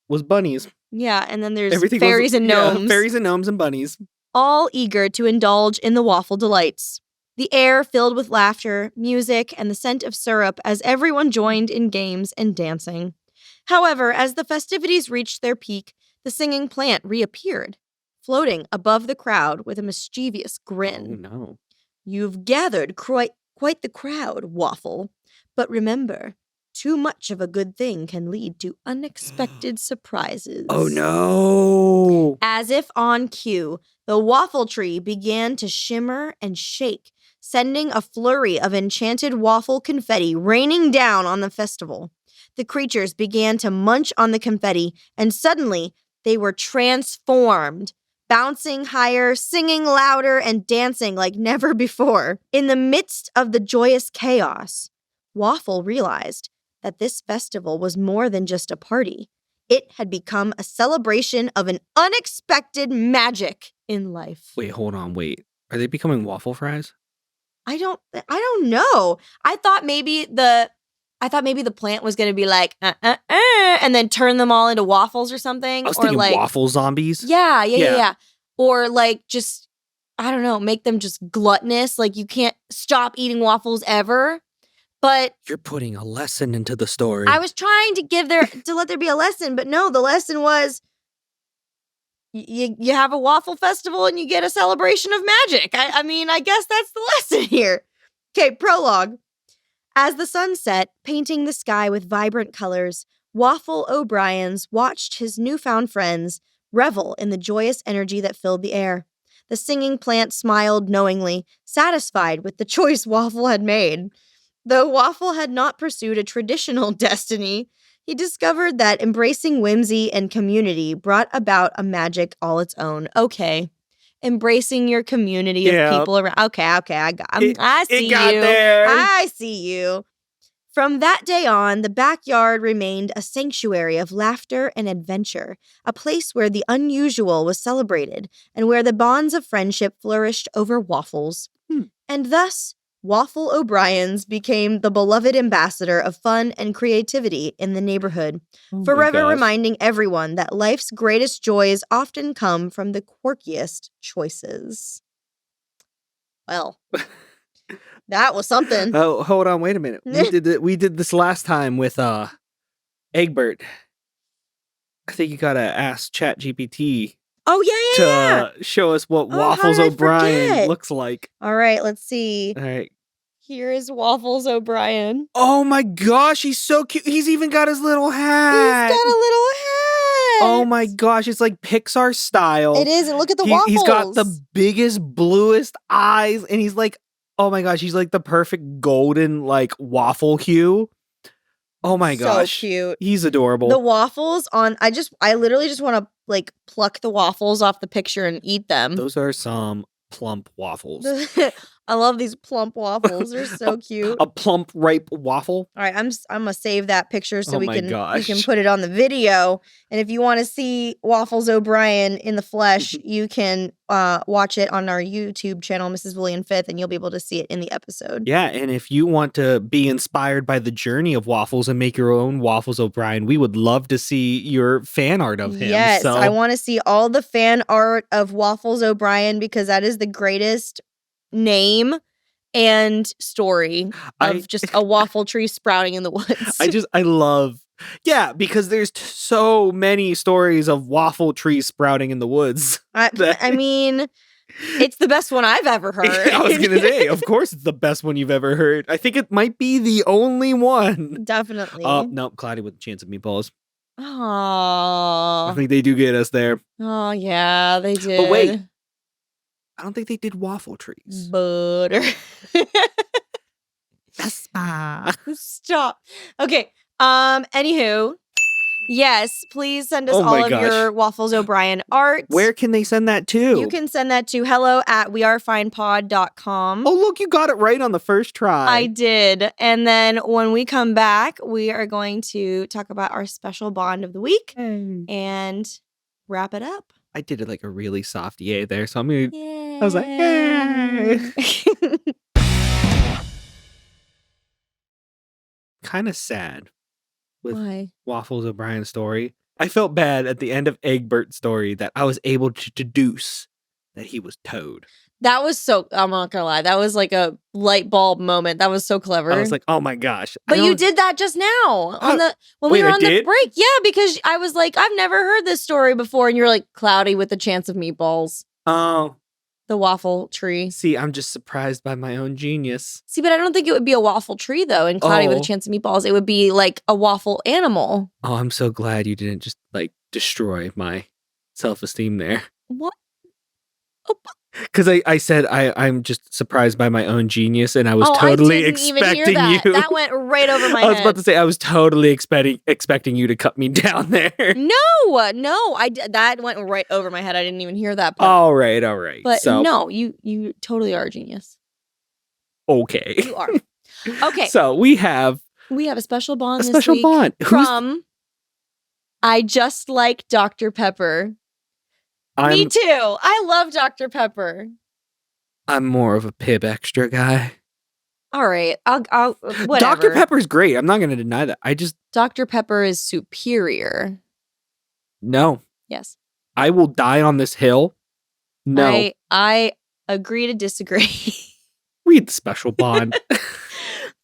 was bunnies. Yeah, and then there's fairies and gnomes. Yeah, fairies and gnomes and bunnies. All eager to indulge in the waffle delights. The air filled with laughter, music, and the scent of syrup as everyone joined in games and dancing. However, as the festivities reached their peak, the singing plant reappeared, floating above the crowd with a mischievous grin. Oh, no. You've gathered quite the crowd, Waffle. But remember, too much of a good thing can lead to unexpected surprises. Oh, no. As if on cue, the waffle tree began to shimmer and shake, sending a flurry of enchanted waffle confetti raining down on the festival. The creatures began to munch on the confetti, and suddenly they were transformed, bouncing higher, singing louder, and dancing like never before. In the midst of the joyous chaos, Waffle realized that this festival was more than just a party. It had become a celebration of an unexpected magic in life. Wait, hold on, wait. Are they becoming waffle fries? I don't know. I thought maybe the plant was gonna be like, and then turn them all into waffles or something. I was or thinking like waffle zombies. Yeah. Or like just, I don't know, make them just gluttonous. Like you can't stop eating waffles ever. But You're putting a lesson into the story. I was trying to let there be a lesson, but no, the lesson was you have a waffle festival and you get a celebration of magic. I mean, I guess that's the lesson here. Okay, prologue. As the sun set, painting the sky with vibrant colors, Waffle O'Brien's watched his newfound friends revel in the joyous energy that filled the air. The singing plant smiled knowingly, satisfied with the choice Waffle had made. Though Waffle had not pursued a traditional destiny, he discovered that embracing whimsy and community brought about a magic all its own. Okay. Embracing your community of people around. Okay, I see you. There. I see you. From that day on, the backyard remained a sanctuary of laughter and adventure, a place where the unusual was celebrated and where the bonds of friendship flourished over waffles. And thus, Waffle O'Brien's became the beloved ambassador of fun and creativity in the neighborhood, forever reminding everyone that life's greatest joys often come from the quirkiest choices. Well, that was something. Oh, hold on, wait a minute. We did this last time with Egbert. I think you gotta ask ChatGPT to show us what Waffles O'Brien looks like. All right, let's see. All right. Here is Waffles O'Brien. Oh my gosh, he's so cute. He's even got his little hat. He's got a little hat. Oh my gosh, it's like Pixar style. It is, and look at the waffles. He's got the biggest, bluest eyes, and he's like, oh my gosh, he's like the perfect golden, like, waffle hue. Oh my gosh. So cute. He's adorable. The waffles I literally just want to like pluck the waffles off the picture and eat them. Those are some plump waffles. I love these plump waffles. They're so cute. A plump, ripe waffle. All right, I'm gonna save that picture so we can gosh. put it on the video. And if you want to see Waffles O'Brien in the flesh, you can watch it on our YouTube channel, Mrs. William Fifth, and you'll be able to see it in the episode. Yeah, and if you want to be inspired by the journey of waffles and make your own Waffles O'Brien, we would love to see your fan art of him. Yes, I want to see all the fan art of Waffles O'Brien because that is the greatest name and story of just a waffle tree sprouting in the woods. I love, because there's so many stories of waffle trees sprouting in the woods. I mean, it's the best one I've ever heard. I was going to say, of course it's the best one you've ever heard. I think it might be the only one. Definitely. No, Cloudy with a Chance of Meatballs. Aww. I think they do get us there. Oh, yeah, they did. But wait. I don't think they did waffle trees. Butter. Stop. Okay. Anywho, yes, please send us all of your Waffles O'Brien art. Where can they send that to? You can send that to hello@wearefinepod.com. Oh, look, you got it right on the first try. I did. And then when we come back, we are going to talk about our special bond of the week and wrap it up. I did it like a really soft yay there, so I'm gonna. Yay. I was like, yay. Kind of sad with Waffles O'Brien's story. I felt bad at the end of Egbert's story that I was able to deduce that he was Toad. That was so, I'm not gonna lie, that was like a light bulb moment. That was so clever. I was like, oh my gosh. But you did that just now when we were on the break. Yeah, because I was like, I've never heard this story before. And you're like, Cloudy with a Chance of Meatballs. Oh. The waffle tree. See, I'm just surprised by my own genius. See, but I don't think it would be a waffle tree though in Cloudy with a Chance of Meatballs. It would be like a waffle animal. Oh, I'm so glad you didn't just like destroy my self-esteem there. What? Because I said I'm just surprised by my own genius, and I was totally expecting you. That went right over my head. I was about to say I was totally expecting you to cut me down there. No, that went right over my head. I didn't even hear that part. All right. But no, you totally are a genius. Okay, you are. Okay, so we have a special bond. From I Just Like Dr. Pepper. Me too. I love Dr. Pepper. I'm more of a Pib Extra guy. All right. I'll whatever. Dr. Pepper's great. I'm not going to deny that. I just, Dr. Pepper is superior. no. Yes. I will die on this hill. No. I agree to disagree. Read the special bond.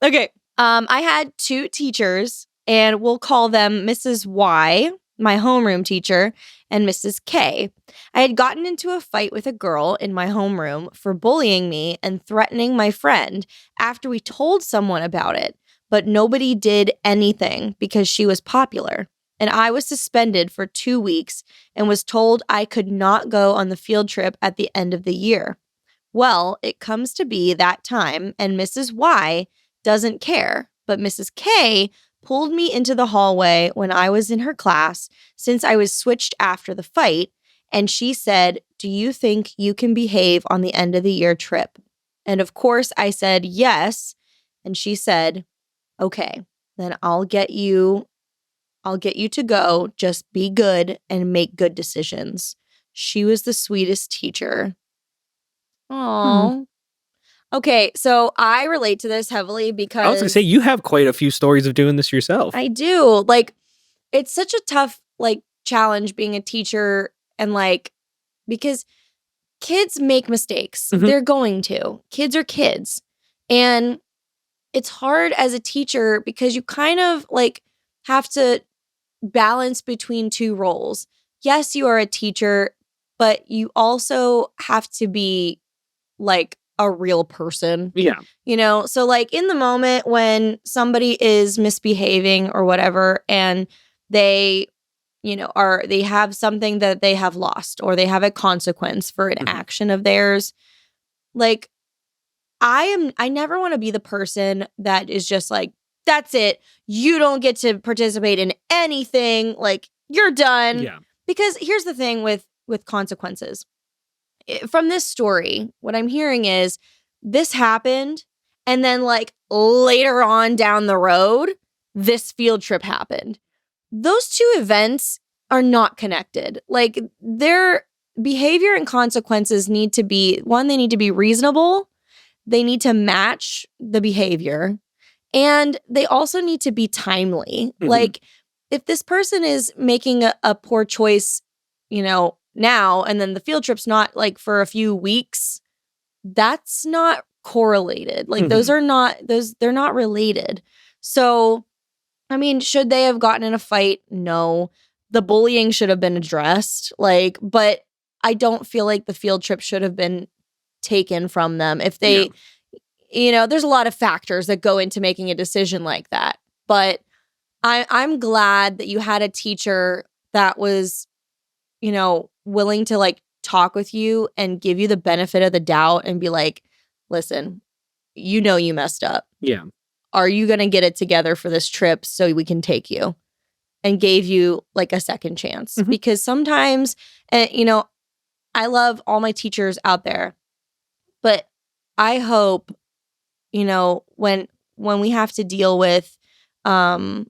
Okay. I had 2 teachers, and we'll call them Mrs. Y, my homeroom teacher, and Mrs. K. I had gotten into a fight with a girl in my homeroom for bullying me and threatening my friend after we told someone about it, but nobody did anything because she was popular. And I was suspended for 2 weeks and was told I could not go on the field trip at the end of the year. Well, it comes to be that time, and Mrs. Y doesn't care, but Mrs. K pulled me into the hallway when I was in her class since I was switched after the fight, and she said, "Do you think you can behave on the end of the year trip?" And of course I said yes, and she said, "Okay, then I'll get you to go. Just be good and make good decisions." She was the sweetest teacher. Aww. Okay, so I relate to this heavily because I was going to say, you have quite a few stories of doing this yourself. I do. Like, it's such a tough, like, challenge being a teacher and, like, because kids make mistakes. Mhm. They're going to. Kids are kids. And it's hard as a teacher because you kind of, like, have to balance between 2 roles. Yes, you are a teacher, but you also have to be, like, a real person. Yeah. You know, so like in the moment when somebody is misbehaving or whatever, and they, they have something that they have lost or they have a consequence for an action of theirs. Like, I never want to be the person that is just like, that's it. You don't get to participate in anything. Like, you're done. Yeah. Because here's the thing with consequences. From this story, what I'm hearing is this happened, and then like later on down the road, this field trip happened. Those 2 events are not connected. Like, their behavior and consequences need to be, one, they need to be reasonable. They need to match the behavior, and they also need to be timely. Mhm. Like, if this person is making a poor choice, now, and then the field trip's not like for a few weeks, that's not correlated. Like, they're not related. So, I mean, should they have gotten in a fight? No. The bullying should have been addressed. Like, but I don't feel like the field trip should have been taken from them. If they, there's a lot of factors that go into making a decision like that. But I'm glad that you had a teacher that was, willing to like talk with you and give you the benefit of the doubt and be like, listen, you messed up. Yeah. Are you going to get it together for this trip so we can take you? And gave you like a second chance. Mhm. Because sometimes, I love all my teachers out there, but I hope, when we have to deal with a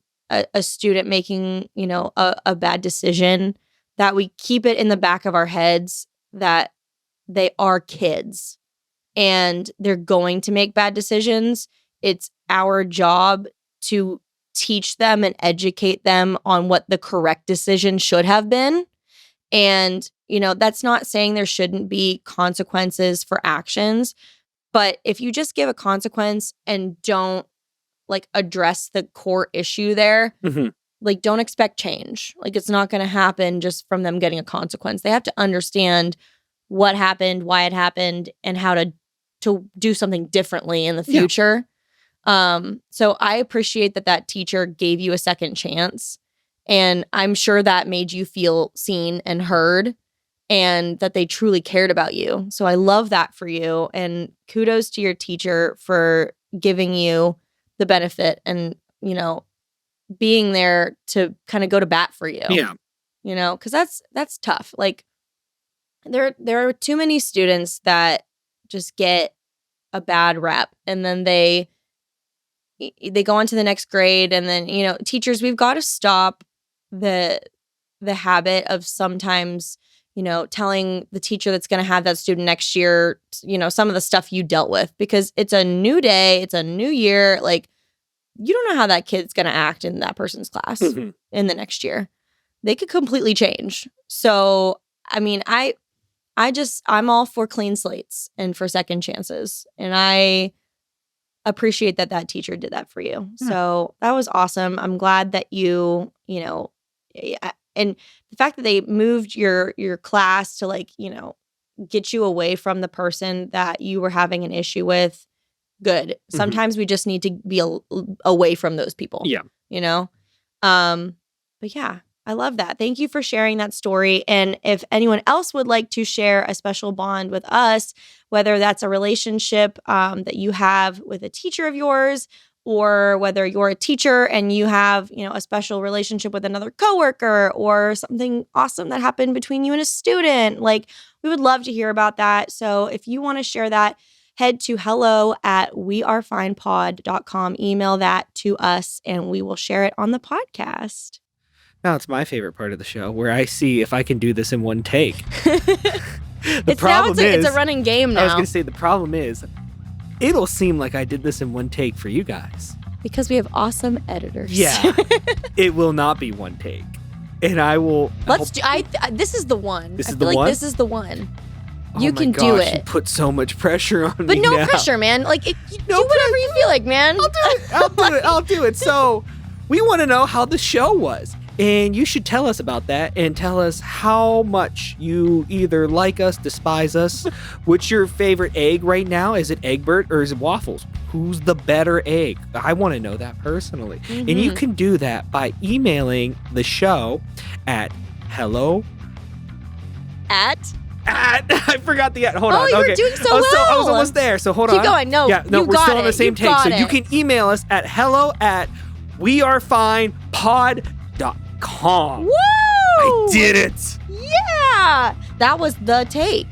student making, a bad decision, that we keep it in the back of our heads that they are kids and they're going to make bad decisions. It's our job to teach them and educate them on what the correct decision should have been. And, that's not saying there shouldn't be consequences for actions. But if you just give a consequence and don't like address the core issue there, Mhm. like, don't expect change. Like, it's not going to happen just from them getting a consequence. They have to understand what happened, why it happened, and how to do something differently in the Yeah. future. So I appreciate that teacher gave you a second chance, and I'm sure that made you feel seen and heard, and that they truly cared about you. So I love that for you, and kudos to your teacher for giving you the benefit and, being there to kind of go to bat for you. Yeah. Because that's tough. Like, there are too many students that just get a bad rep, and then they go on to the next grade, and then teachers, we've got to stop the habit of sometimes telling the teacher that's going to have that student next year, some of the stuff you dealt with, because it's a new day, it's a new year. Like, you don't know how that kid's going to act in that person's class in the next year. They could completely change. So, I mean, I'm all for clean slates and for second chances. And I appreciate that teacher did that for you. So that was awesome. I'm glad that you and the fact that they moved your class to get you away from the person that you were having an issue with. Good. Sometimes we just need to be away from those people. Yeah. But yeah, I love that. Thank you for sharing that story. And if anyone else would like to share a special bond with us, whether that's a relationship that you have with a teacher of yours, or whether you're a teacher and you have, a special relationship with another coworker, or something awesome that happened between you and a student, we would love to hear about that. So if you want to share that, head to hello@wearefinepod.com. Email that to us and we will share it on the podcast. Now it's my favorite part of the show, where I see if I can do this in one take. It's a running game now. I was going to say, the problem is, it'll seem like I did this in one take for you guys. Because we have awesome editors. Yeah. It will not be one take. And I will... this is the one. This is the one? This is the one. Oh you can do it. You put so much pressure on me. But no now. pressure, man. Do whatever you feel like, man. I'll do it. So, we want to know how the show was. And you should tell us about that, and tell us how much you either like us, despise us. What's your favorite egg right now? Is it Egbert or is it Waffles? Who's the better egg? I want to know that personally. And you can do that by emailing the show at hello. I forgot the hold on. You were doing so well. I was almost there. So hold on. Keep going. No, we're still on the same take. So you can email us at hello@wearefinepod.com. Woo! I did it. Yeah. That was the take.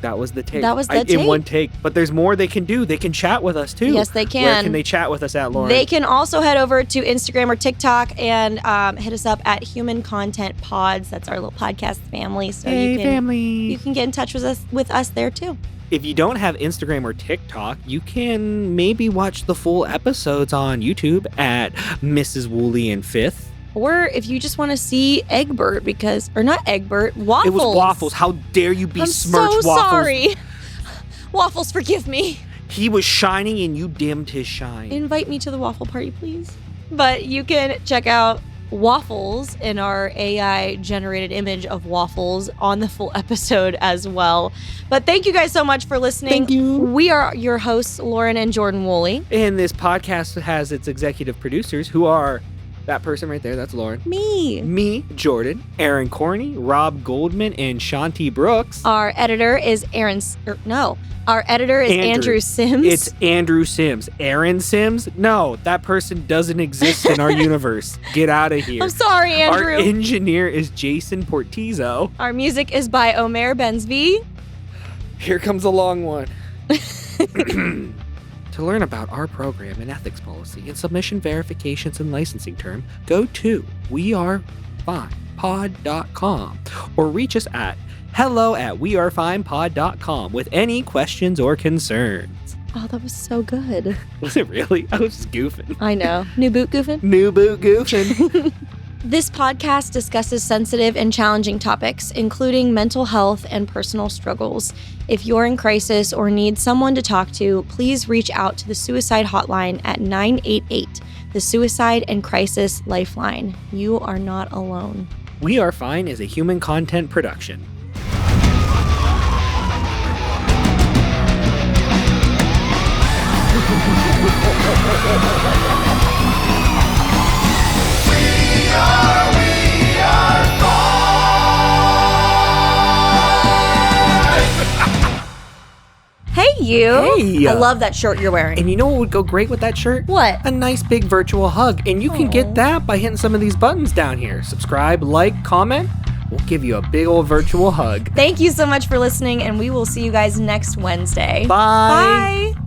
That was the take. In one take. But there's more they can do. They can chat with us too. Yes, they can. Where can they chat with us at, Lauren? They can also head over to Instagram or TikTok and hit us up at Human Content Pods. That's our little podcast family. So you can get in touch with us there too. If you don't have Instagram or TikTok, you can maybe watch the full episodes on YouTube at Mrs. Woolley and Fifth. Or if you just want to see Egbert, not Egbert, Waffles. It was Waffles. How dare you besmirch Waffles? I'm so sorry. Waffles, forgive me. He was shining and you dimmed his shine. Invite me to the waffle party, please. But you can check out Waffles in our AI-generated image of Waffles on the full episode as well. But thank you guys so much for listening. Thank you. We are your hosts, Lauran and Jordan Woolley. And this podcast has its executive producers, who are... that person right there, that's Lauren. Me, Jordan, Aaron Corney, Rob Goldman, and Shanti Brooks. Our editor is Andrew Sims. It's Andrew Sims. Aaron Sims? No, that person doesn't exist in our universe. Get out of here. I'm sorry, Andrew. Our engineer is Jason Portizo. Our music is by Omer Bensby. Here comes a long one. To learn about our program and ethics policy and submission verifications and licensing term, go to wearefinepod.com or reach us at hello@wearefinepod.com with any questions or concerns. Oh, that was so good. Was it really? I was just goofing. I know. New boot goofing? New boot goofing. This podcast discusses sensitive and challenging topics, including mental health and personal struggles. If you're in crisis or need someone to talk to, please reach out to the suicide hotline at 988, the Suicide and Crisis Lifeline. You are not alone. We Are Fine is a human content production. Hey, you. Hey. I love that shirt you're wearing. And you know what would go great with that shirt? What? A nice big virtual hug. And you can get that by hitting some of these buttons down here. Subscribe, like, comment. We'll give you a big old virtual hug. Thank you so much for listening, and we will see you guys next Wednesday. Bye. Bye.